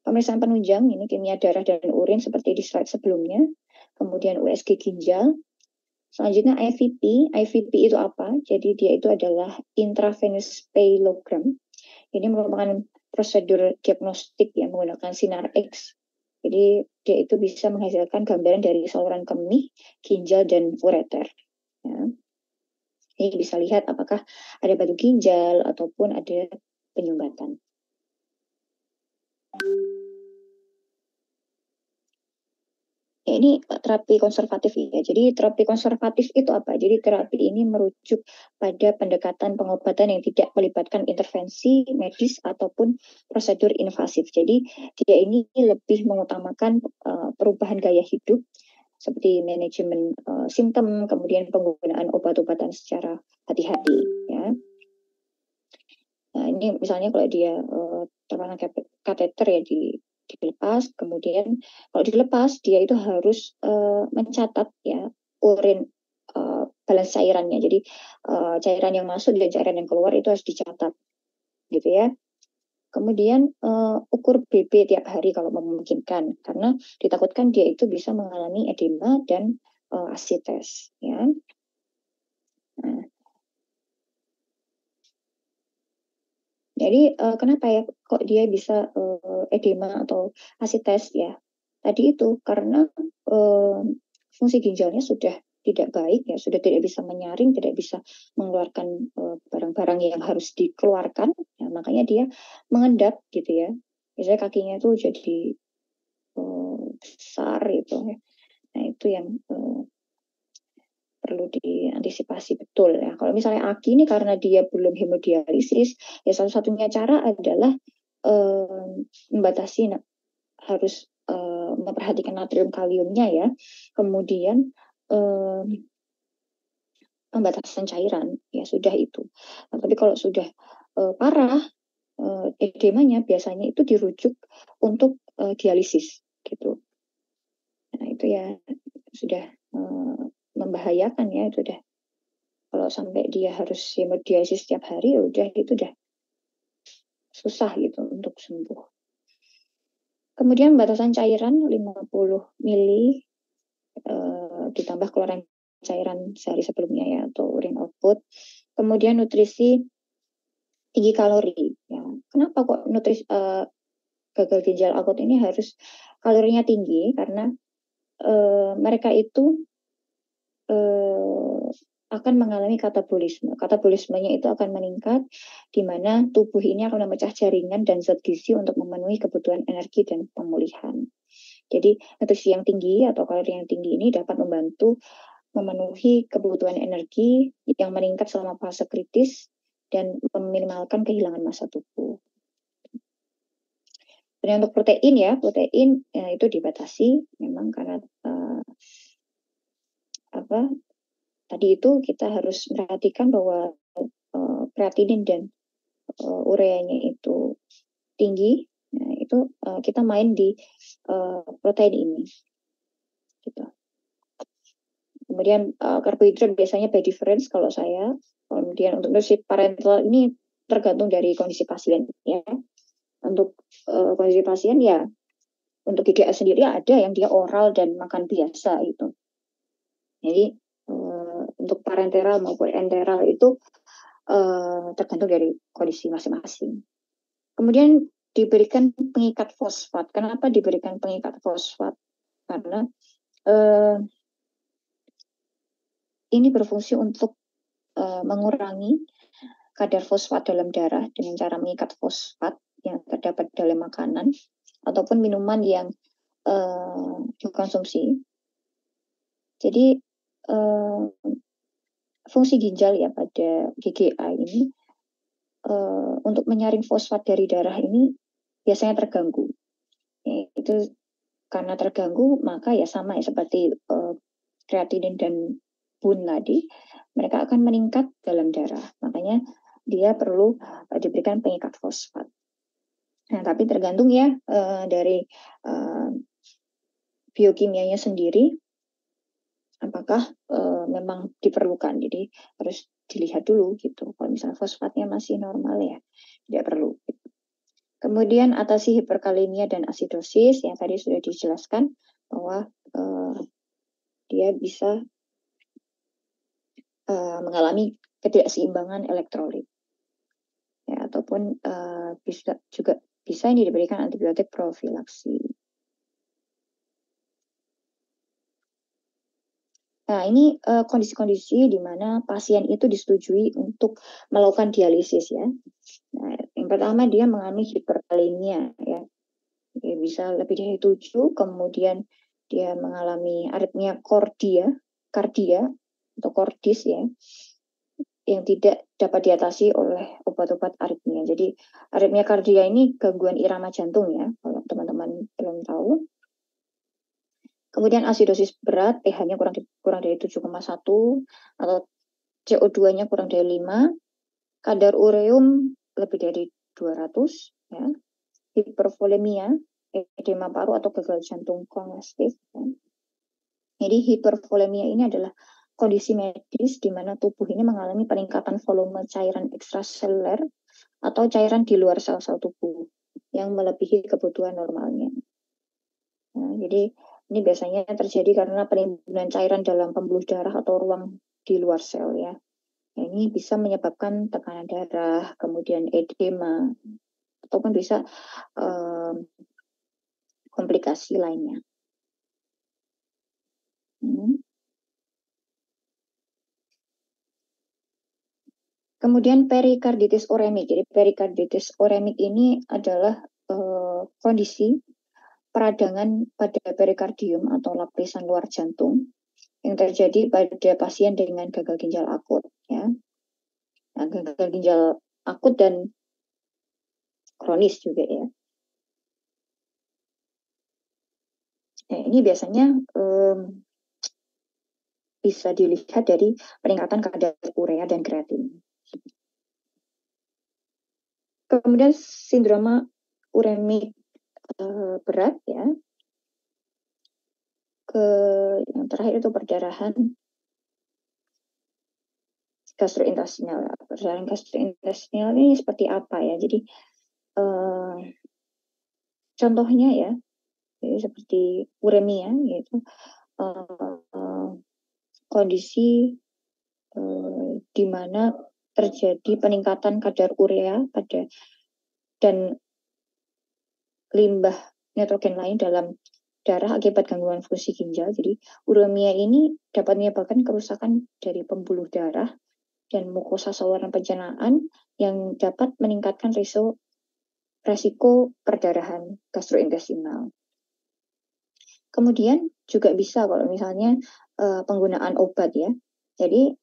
Speaker 2: pemeriksaan penunjang ini kimia darah dan urin seperti di slide sebelumnya. Kemudian USG ginjal. Selanjutnya IVP. IVP itu apa? Jadi dia itu adalah intravenous pyelogram. Ini merupakan prosedur diagnostik yang menggunakan sinar X. Jadi dia itu bisa menghasilkan gambaran dari saluran kemih, ginjal, dan ureter. Ya. Ini bisa lihat apakah ada batu ginjal ataupun ada penyumbatan. Ya, ini terapi konservatif ya. Jadi terapi konservatif itu apa? Jadi terapi ini merujuk pada pendekatan pengobatan yang tidak melibatkan intervensi medis ataupun prosedur invasif. Jadi dia ini lebih mengutamakan perubahan gaya hidup seperti manajemen simptom, kemudian penggunaan obat-obatan secara hati-hati ya. Nah, ini misalnya kalau dia terpasang kateter ya dilepas, kemudian kalau dilepas dia itu harus mencatat ya urin balance cairannya. Jadi cairan yang masuk dan cairan yang keluar itu harus dicatat gitu ya. Kemudian ukur BB tiap hari kalau memungkinkan, karena ditakutkan dia itu bisa mengalami edema dan asites ya. Nah, jadi kenapa ya kok dia bisa edema atau asites ya? Tadi itu karena fungsi ginjalnya sudah tidak baik ya, sudah tidak bisa menyaring, tidak bisa mengeluarkan barang-barang yang harus dikeluarkan, ya, makanya dia mengendap gitu ya. Biasanya kakinya tuh jadi besar gitu ya. Nah itu yang perlu diantisipasi betul ya. Kalau misalnya Aki ini karena dia belum hemodialisis, ya satu-satunya cara adalah membatasi harus memperhatikan natrium kaliumnya ya. Kemudian pembatasan cairan ya sudah itu. Nah, tapi kalau sudah parah edemanya biasanya itu dirujuk untuk dialisis gitu. Nah itu ya sudah membahayakan ya, itu udah kalau sampai dia harus hemodialisis setiap hari ya udah itu udah susah gitu untuk sembuh. Kemudian batasan cairan 50 mili ditambah keluaran cairan sehari sebelumnya ya atau urin output. Kemudian nutrisi tinggi kalori ya. Kenapa kok nutrisi gagal ginjal akut ini harus kalorinya tinggi? Karena mereka itu akan mengalami katabolisme. Katabolismenya itu akan meningkat, di mana tubuh ini akan memecah jaringan dan zat gizi untuk memenuhi kebutuhan energi dan pemulihan. Jadi nutrisi yang tinggi atau kalori yang tinggi ini dapat membantu memenuhi kebutuhan energi yang meningkat selama fase kritis dan meminimalkan kehilangan massa tubuh. Dan untuk protein ya itu dibatasi memang karena tadi itu kita harus perhatikan bahwa kreatinin dan ureanya itu tinggi. Nah, itu kita main di protein ini. Gitu. Kemudian karbohidrat biasanya by difference kalau saya. Kemudian untuk nutrisi parenteral ini tergantung dari kondisi pasien ya. Untuk kondisi pasien ya untuk GGS sendiri ada yang dia oral dan makan biasa itu. Jadi untuk parenteral maupun enteral itu tergantung dari kondisi masing-masing. Kemudian diberikan pengikat fosfat. Kenapa diberikan pengikat fosfat? Karena ini berfungsi untuk mengurangi kadar fosfat dalam darah dengan cara mengikat fosfat yang terdapat dalam makanan ataupun minuman yang dikonsumsi. Jadi fungsi ginjal ya pada GGA ini untuk menyaring fosfat dari darah ini biasanya terganggu. Ya, itu karena terganggu maka ya sama ya seperti kreatinin dan bun tadi, mereka akan meningkat dalam darah. Makanya dia perlu diberikan pengikat fosfat. Nah, tapi tergantung ya dari biokimianya sendiri apakah memang diperlukan. Jadi harus dilihat dulu gitu. Kalau misalnya fosfatnya masih normal ya tidak perlu. Kemudian atasi hiperkalemia dan asidosis yang tadi sudah dijelaskan bahwa dia bisa mengalami ketidakseimbangan elektrolit. Ya, ataupun bisa ini diberikan antibiotik profilaksi. Nah, ini kondisi-kondisi di mana pasien itu disetujui untuk melakukan dialisis ya. Nah, yang pertama dia mengalami hiperkalemia ya. Dia bisa lebih dari 7, kemudian dia mengalami aritmia kardia atau kordis ya, yang tidak dapat diatasi oleh obat-obat aritmia. Jadi aritmia kardia ini gangguan irama jantung ya, kalau teman-teman belum tahu. Kemudian asidosis berat, pH-nya kurang dari 7,1 atau CO2-nya kurang dari 5, kadar ureum lebih dari 200 ya. Hipervolemia, edema paru atau gagal jantung kongestif ya. Jadi hipervolemia ini adalah kondisi medis di mana tubuh ini mengalami peningkatan volume cairan ekstraseluler atau cairan di luar sel-sel tubuh yang melebihi kebutuhan normalnya. Nah, jadi ini biasanya terjadi karena penimbunan cairan dalam pembuluh darah atau ruang di luar sel ya. Nah, ini bisa menyebabkan tekanan darah, kemudian edema, ataupun bisa komplikasi lainnya. Kemudian perikarditis uremik. Jadi perikarditis uremik ini adalah kondisi peradangan pada perikardium atau lapisan luar jantung yang terjadi pada pasien dengan gagal ginjal akut ya. Nah, gagal ginjal akut dan kronis juga ya. Nah, ini biasanya bisa dilihat dari peningkatan kadar urea dan kreatin. Kemudian sindroma uremik berat ya. Yang terakhir itu perdarahan gastrointestinal. Perdarahan gastrointestinal ini seperti apa ya? Jadi contohnya ya, jadi seperti uremia yaitu kondisi di mana terjadi peningkatan kadar urea dan limbah nitrogen lain dalam darah akibat gangguan fungsi ginjal. Jadi uremia ini dapat menyebabkan kerusakan dari pembuluh darah dan mukosa saluran pencernaan yang dapat meningkatkan resiko perdarahan gastrointestinal. Kemudian juga bisa kalau misalnya penggunaan obat ya. Jadi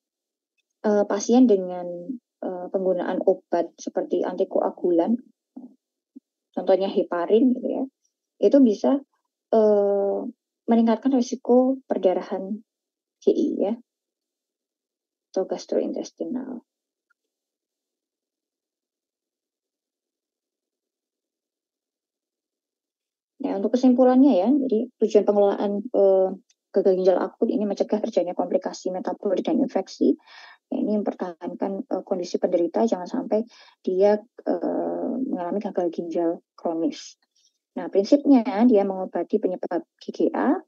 Speaker 2: pasien dengan penggunaan obat seperti antikoagulan, contohnya heparin gitu ya, itu bisa meningkatkan risiko perdarahan GI ya atau gastrointestinal. Nah, untuk kesimpulannya ya, jadi tujuan pengelolaan gagal ginjal akut ini mencegah terjadinya komplikasi metabolik dan infeksi. Ya, ini mempertahankan kondisi penderita jangan sampai dia mengalami gagal ginjal kronis. Nah, prinsipnya dia mengobati penyebab GGA,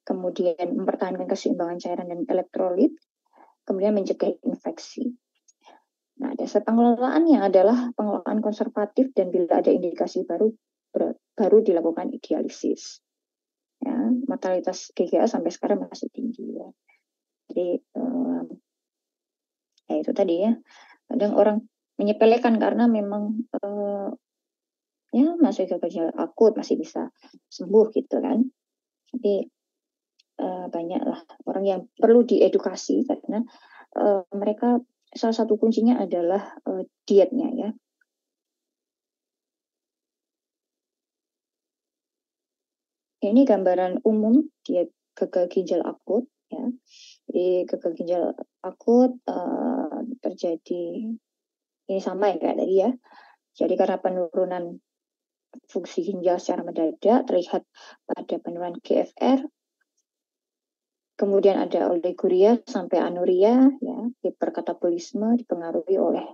Speaker 2: kemudian mempertahankan keseimbangan cairan dan elektrolit, kemudian mencegah infeksi. Nah, dasar pengelolaannya adalah pengelolaan konservatif dan bila ada indikasi baru dilakukan dialisis. Ya, mortalitas GGA sampai sekarang masih tinggi ya. Jadi ya itu tadi ya. Kadang orang menyepelekan karena memang ya masih gagal ginjal akut, masih bisa sembuh gitu kan. Tapi banyaklah orang yang perlu diedukasi karena mereka salah satu kuncinya adalah dietnya ya. Ini gambaran umum diet gagal ginjal akut ya. Jadi gagal ginjal akut terjadi ini sama ya kayak tadi ya. Jadi karena penurunan fungsi ginjal secara mendadak terlihat pada penurunan GFR, kemudian ada oliguria sampai anuria, ya, hiperkatabolisme dipengaruhi oleh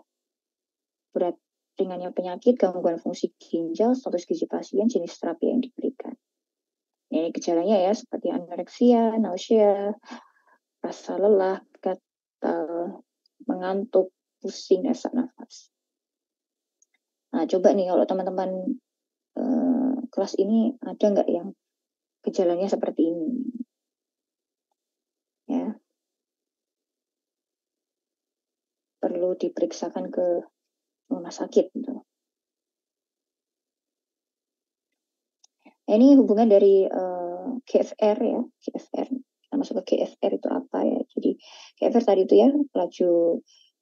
Speaker 2: berat ringannya penyakit, gangguan fungsi ginjal, status gizi pasien, jenis terapi yang diberikan. Ini gejalanya ya seperti anoreksia, nausea, rasa lelah, gatal, mengantuk, pusing, sesak nafas. Nah, coba nih kalau teman-teman kelas ini ada nggak yang gejalanya seperti ini? Ya, perlu diperiksakan ke rumah sakit. Gitu. Ini hubungan dari GFR ya, GFR. Kita masuk ke GFR itu apa ya? Jadi GFR tadi itu ya laju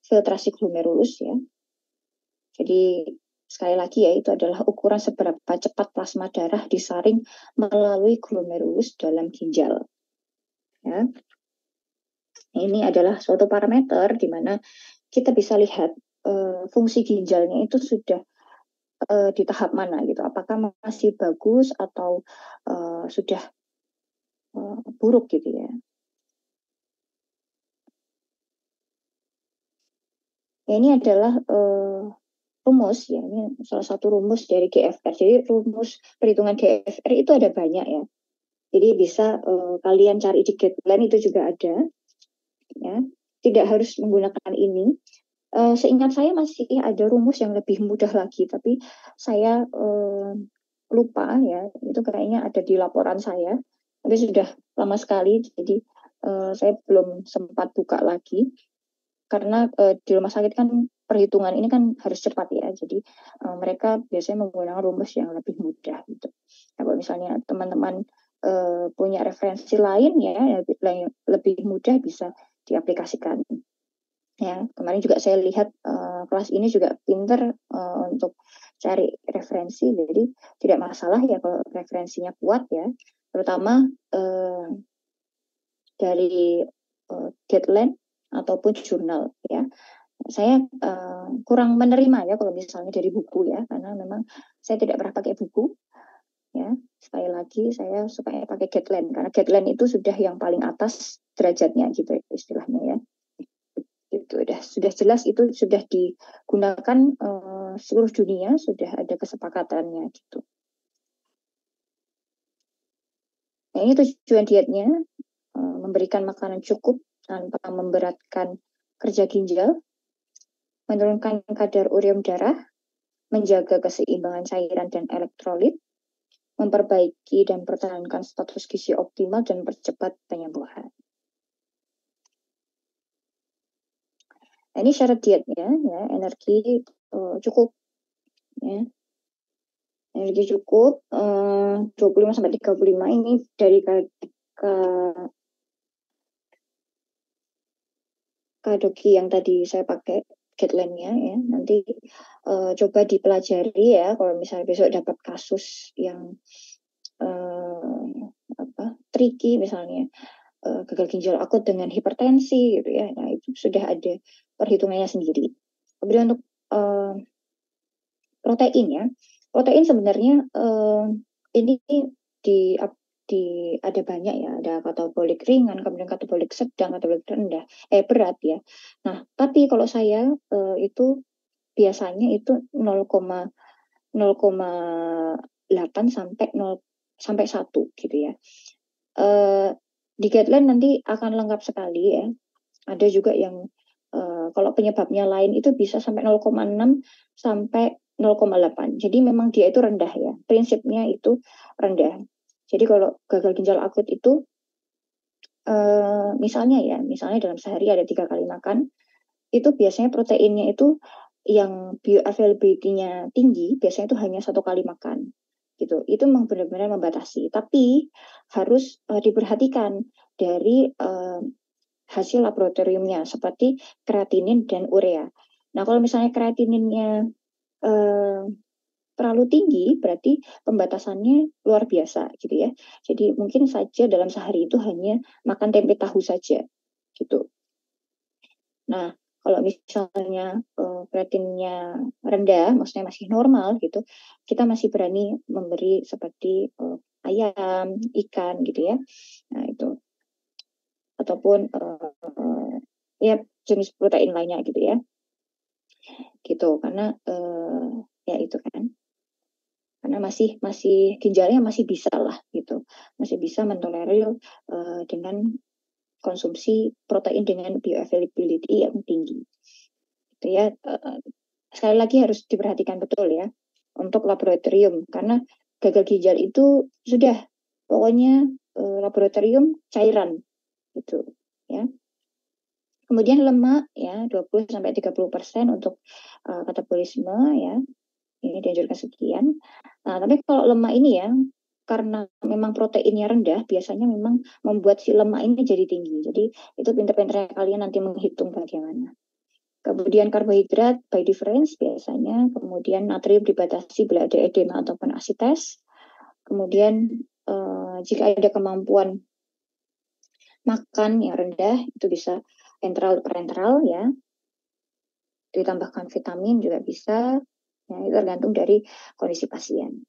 Speaker 2: filtrasi glomerulus ya. Jadi sekali lagi ya itu adalah ukuran seberapa cepat plasma darah disaring melalui glomerulus dalam ginjal. Ya. Ini adalah suatu parameter di mana kita bisa lihat fungsi ginjalnya itu sudah di tahap mana gitu. Apakah masih bagus atau sudah buruk gitu ya. Ya ini adalah rumus ya, ini salah satu rumus dari GFR. Jadi rumus perhitungan GFR itu ada banyak ya. Jadi bisa kalian cari di guideline itu juga ada. Ya, tidak harus menggunakan ini. Seingat saya masih ada rumus yang lebih mudah lagi, tapi saya lupa ya. Itu kayaknya ada di laporan saya. Tapi sudah lama sekali, jadi saya belum sempat buka lagi. Karena di rumah sakit kan perhitungan ini kan harus cepat ya, jadi mereka biasanya menggunakan rumus yang lebih mudah gitu. Nah, kalau misalnya teman-teman punya referensi lain ya yang lebih mudah bisa diaplikasikan. Ya, kemarin juga saya lihat kelas ini juga pinter untuk cari referensi, jadi tidak masalah ya kalau referensinya kuat ya, terutama dari guideline ataupun jurnal ya. Saya kurang menerima ya kalau misalnya dari buku ya, karena memang saya tidak pernah pakai buku ya. Sekali lagi saya suka pakai guideline karena guideline itu sudah yang paling atas derajatnya gitu istilahnya ya. Itu sudah jelas, itu sudah digunakan seluruh dunia, sudah ada kesepakatannya gitu. Nah, ini tujuan dietnya, memberikan makanan cukup tanpa memberatkan kerja ginjal, menurunkan kadar ureum darah, menjaga keseimbangan cairan dan elektrolit, memperbaiki dan pertahankan status gizi optimal, dan percepat penyembuhan. Nah, ini syarat dietnya ya, energi cukup ya. Energi cukup 25-35 ini dari kadoki yang tadi saya pakai guideline-nya ya. Nanti coba dipelajari ya kalau misalnya besok dapat kasus yang tricky misalnya gagal ginjal akut dengan hipertensi gitu ya. Nah, itu sudah ada perhitungannya sendiri. Kemudian untuk protein ya. Protein sebenarnya ini ada banyak ya, ada katabolik ringan, kemudian katabolik sedang, katabolik rendah, berat ya. Nah, tapi kalau saya itu biasanya itu 0,8 sampai 1 gitu ya. Di guideline nanti akan lengkap sekali ya. Ada juga yang kalau penyebabnya lain itu bisa sampai 0,6 sampai 0,8. Jadi memang dia itu rendah ya. Prinsipnya itu rendah. Jadi kalau gagal ginjal akut itu misalnya dalam sehari ada 3 kali makan, itu biasanya proteinnya itu yang bioavailability-nya tinggi, biasanya itu hanya 1 kali makan. Gitu. Itu memang benar-benar membatasi. Tapi harus diperhatikan dari hasil laboratoriumnya seperti kreatinin dan urea. Nah, kalau misalnya kreatininnya terlalu tinggi, berarti pembatasannya luar biasa gitu ya. Jadi mungkin saja dalam sehari itu hanya makan tempe tahu saja gitu. Nah, kalau misalnya kreatinnya rendah, maksudnya masih normal gitu, kita masih berani memberi seperti ayam, ikan gitu ya. Nah, itu ataupun ya jenis protein lainnya gitu ya. Gitu karena ya itu kan. Karena masih ginjalnya masih bisa lah gitu, masih bisa mentolerir dengan konsumsi protein dengan bioavailability yang tinggi. Itu ya sekali lagi harus diperhatikan betul ya untuk laboratorium karena gagal ginjal itu sudah pokoknya laboratorium cairan gitu ya. Kemudian lemak ya 20-30% untuk katabolisme ya. Ini dianjurkan sekian. Nah, tapi kalau lemak ini ya, karena memang proteinnya rendah, biasanya memang membuat si lemak ini jadi tinggi. Jadi itu pinter-pinternya kalian nanti menghitung bagaimana. Kemudian karbohidrat by difference biasanya, kemudian natrium dibatasi bila ada edema ataupun asites. Kemudian jika ada kemampuan makan yang rendah, itu bisa enteral parenteral ya. Ditambahkan vitamin juga bisa. Ya, itu tergantung dari kondisi pasien.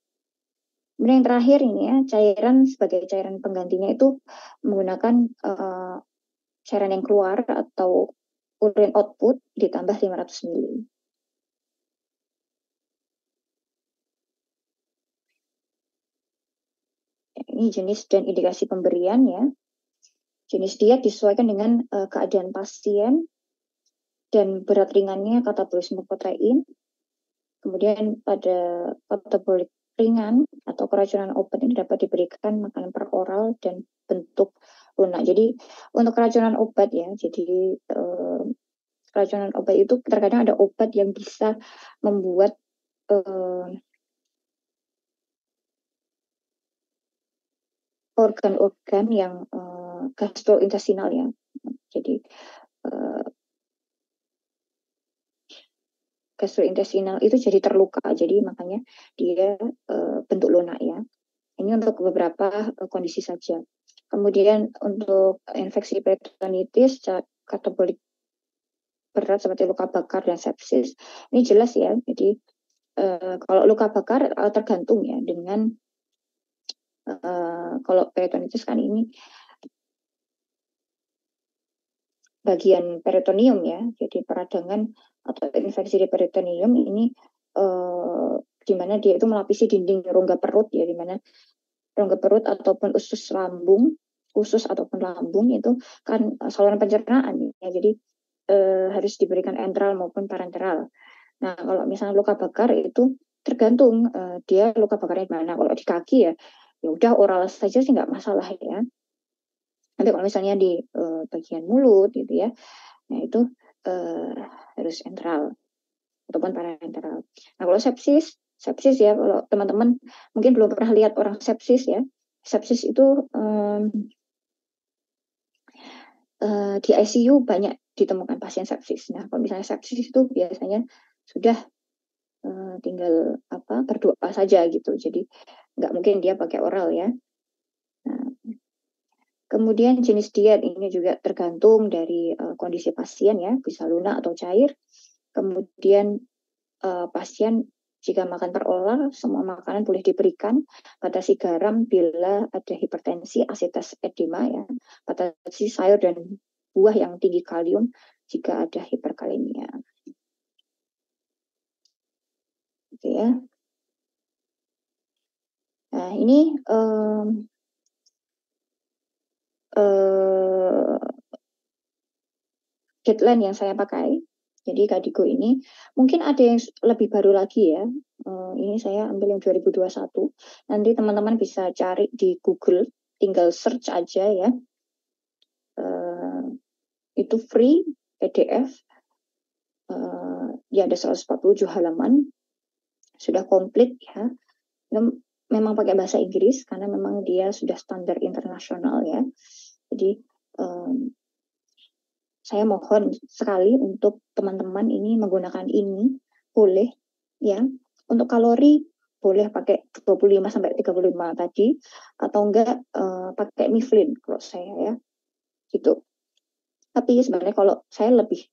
Speaker 2: Kemudian yang terakhir ini ya, cairan sebagai cairan penggantinya itu menggunakan cairan yang keluar atau urine output ditambah 500 ml. Ini jenis dan indikasi pemberian ya. Jenis diet disesuaikan dengan keadaan pasien dan berat ringannya katabolisme protein. Kemudian pada katabolik ringan atau keracunan obat ini dapat diberikan makanan per oral dan bentuk lunak. Jadi untuk keracunan obat ya, jadi keracunan obat itu terkadang ada obat yang bisa membuat organ-organ yang gastrointestinal ya. Jadi gastrointestinal itu jadi terluka, jadi makanya dia bentuk lunak ya. Ini untuk beberapa kondisi saja. Kemudian untuk infeksi peritonitis, katabolik berat seperti luka bakar dan sepsis, ini jelas ya. Jadi kalau luka bakar tergantung ya dengan kalau peritonitis kan ini bagian peritoneum ya, jadi peradangan atau infeksi di peritoneum ini di mana dia itu melapisi dinding rongga perut ya, di mana rongga perut ataupun usus lambung, usus ataupun lambung itu kan saluran pencernaan ya, jadi harus diberikan enteral maupun parenteral. Nah kalau misalnya luka bakar itu tergantung dia luka bakarnya di mana. Kalau di kaki ya, ya udah oral saja sih nggak masalah ya. Nanti kalau misalnya di bagian mulut gitu ya, nah itu harus enteral ataupun parenteral. Nah kalau sepsis ya, kalau teman-teman mungkin belum pernah lihat orang sepsis ya, sepsis itu di ICU banyak ditemukan pasien sepsis. Nah kalau misalnya sepsis itu biasanya sudah tinggal berdoa saja gitu, jadi nggak mungkin dia pakai oral ya. Nah, kemudian jenis diet ini juga tergantung dari kondisi pasien ya, bisa lunak atau cair. Kemudian pasien jika makan per oral, semua makanan boleh diberikan. Batasi garam bila ada hipertensi, asites edema ya. Batasi sayur dan buah yang tinggi kalium jika ada hiperkalemia. Gitu ya. Nah ini guideline yang saya pakai. Jadi Kadigo ini mungkin ada yang lebih baru lagi ya. Ini saya ambil yang 2021. Nanti teman-teman bisa cari di Google, tinggal search aja ya. Itu free PDF. Ya ada 147 halaman. Sudah komplit ya. Memang pakai bahasa Inggris karena memang dia sudah standar internasional ya. Jadi saya mohon sekali untuk teman-teman ini menggunakan ini, boleh ya. Untuk kalori boleh pakai 25 sampai 35 tadi, atau enggak pakai Miflin kalau saya ya, gitu. Tapi sebenarnya kalau saya lebih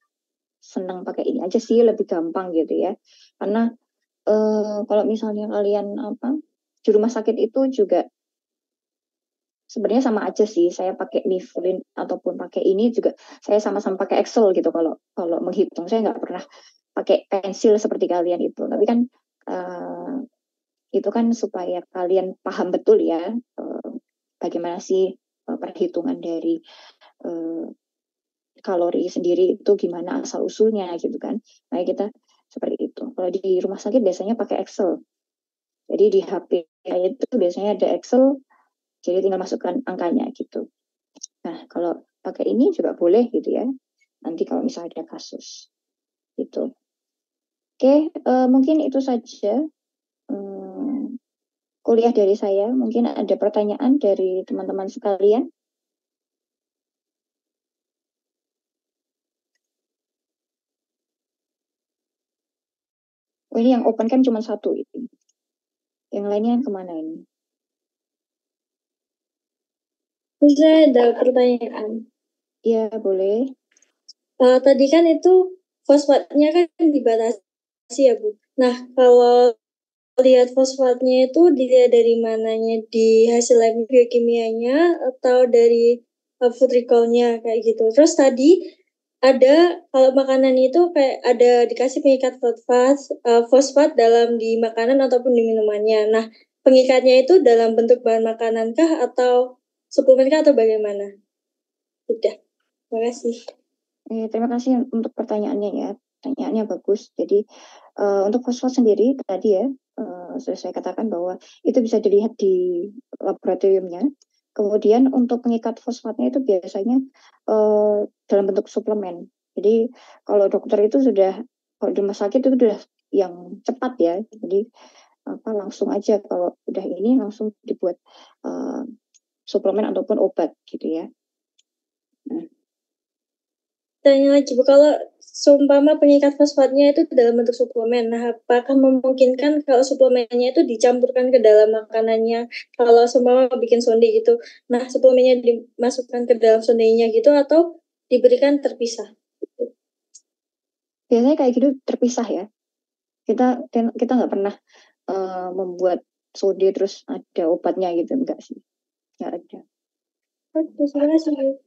Speaker 2: senang pakai ini aja sih, lebih gampang gitu ya. Karena kalau misalnya kalian di rumah sakit itu juga sebenarnya sama aja sih. Saya pakai Miflin ataupun pakai ini juga, saya sama-sama pakai Excel gitu. Kalau kalau menghitung, saya nggak pernah pakai pensil seperti kalian itu. Tapi kan itu kan supaya kalian paham betul ya bagaimana sih perhitungan dari eh, kalori sendiri itu gimana asal usulnya gitu kan. Nah kita seperti itu. Kalau di rumah sakit biasanya pakai Excel. Jadi di HP itu biasanya ada Excel, jadi tinggal masukkan angkanya gitu. Nah, kalau pakai ini juga boleh gitu ya. Nanti kalau misalnya ada kasus gitu. Oke, mungkin itu saja kuliah dari saya. Mungkin ada pertanyaan dari teman-teman sekalian. Oh, ini yang open cam cuma satu itu. Yang lainnya kemana ini?
Speaker 1: Saya ada pertanyaan.
Speaker 2: Ya, boleh.
Speaker 1: Tadi kan itu fosfatnya kan dibatasi ya, Bu. Nah, kalau lihat fosfatnya itu dilihat dari mananya, di hasil lab biokimianya atau dari food recall-nya kayak gitu. Terus tadi ada kalau makanan itu kayak ada dikasih pengikat fosfat dalam di makanan ataupun di minumannya. Nah, pengikatnya itu dalam bentuk bahan makanan kah atau suplemen kah atau bagaimana? Sudah, terima kasih.
Speaker 2: Terima kasih untuk pertanyaannya ya. Pertanyaannya bagus. Jadi untuk fosfat sendiri tadi ya sudah saya katakan bahwa itu bisa dilihat di laboratoriumnya. Kemudian untuk pengikat fosfatnya itu biasanya dalam bentuk suplemen. Jadi kalau dokter itu sudah, kalau di rumah sakit itu sudah yang cepat ya. Jadi langsung aja kalau udah ini langsung dibuat suplemen ataupun obat gitu ya. Nah,
Speaker 1: Tanya lagi, Bu, kalau seumpama pengikat fosfatnya itu dalam bentuk suplemen, nah apakah memungkinkan kalau suplemennya itu dicampurkan ke dalam makanannya, kalau seumpama bikin sonde gitu, nah suplemennya dimasukkan ke dalam sondenya gitu atau diberikan terpisah?
Speaker 2: biasanya kayak gitu terpisah ya. Kita nggak pernah membuat sode terus ada obatnya gitu, enggak sih, nggak ada.
Speaker 1: Oke, terima kasih, Bu.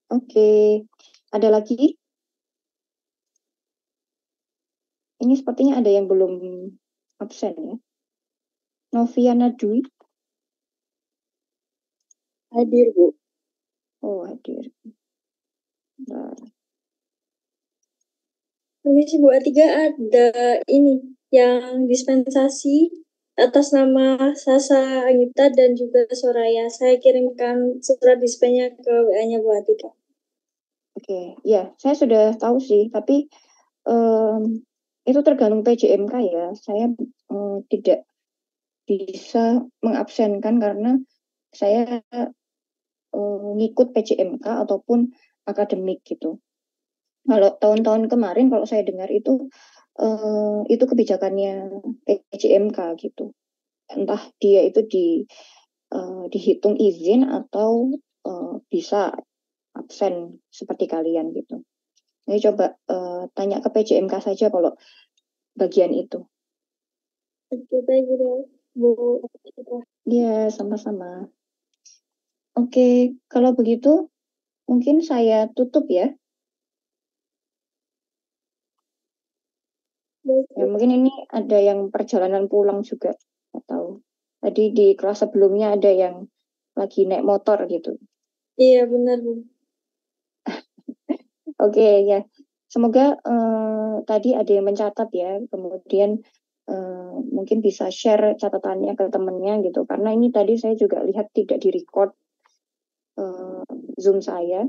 Speaker 2: Oke, ada lagi? Ini sepertinya ada yang belum absen ya. Noviana Dwi.
Speaker 1: Hadir, Bu.
Speaker 2: Oh, hadir. Nah,
Speaker 1: Permisi, Bu, A3 ada ini yang dispensasi atas nama Sasa Anggita dan juga Soraya. Saya kirimkan surat dispennya ke WA-nya Bu A3.
Speaker 2: Oke, ya saya sudah tahu sih, tapi itu tergantung PJMK ya. Saya tidak bisa mengabsenkan karena saya ngikut PJMK ataupun akademik gitu. Kalau tahun-tahun kemarin kalau saya dengar itu kebijakannya PJMK gitu. Entah dia itu dihitung izin atau bisa absen seperti kalian gitu. Jadi coba tanya ke PJMK saja kalau bagian itu.
Speaker 1: Oke, baik, Bu.
Speaker 2: Ya, sama-sama. Oke, kalau begitu mungkin saya tutup ya.
Speaker 1: Baik,
Speaker 2: Ya,
Speaker 1: Bu.
Speaker 2: mungkin ini ada yang perjalanan pulang juga, atau tadi di kelas sebelumnya ada yang lagi naik motor gitu.
Speaker 1: Iya, benar, Bu.
Speaker 2: Oke, ya. Semoga tadi ada yang mencatat ya, kemudian mungkin bisa share catatannya ke temennya gitu. Karena ini tadi saya juga lihat tidak direcord Zoom saya,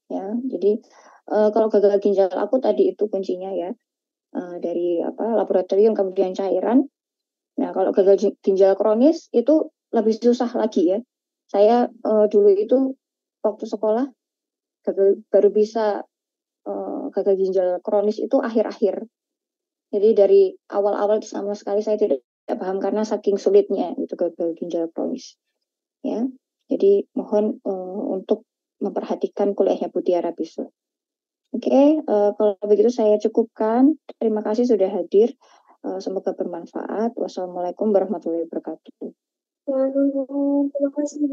Speaker 2: ya. Jadi kalau gagal ginjal aku tadi itu kuncinya ya, dari laboratorium kemudian cairan. Nah, kalau gagal ginjal kronis itu lebih susah lagi ya. Saya dulu itu waktu sekolah baru bisa gagal ginjal kronis itu akhir-akhir. Jadi dari awal-awal sama sekali saya tidak paham karena saking sulitnya itu gagal ginjal kronis. Ya, jadi mohon untuk memperhatikan kuliahnya Bu Tiara besok. Oke, kalau begitu saya cukupkan. Terima kasih sudah hadir. Semoga bermanfaat. Wassalamualaikum warahmatullahi wabarakatuh.
Speaker 1: Terima kasih.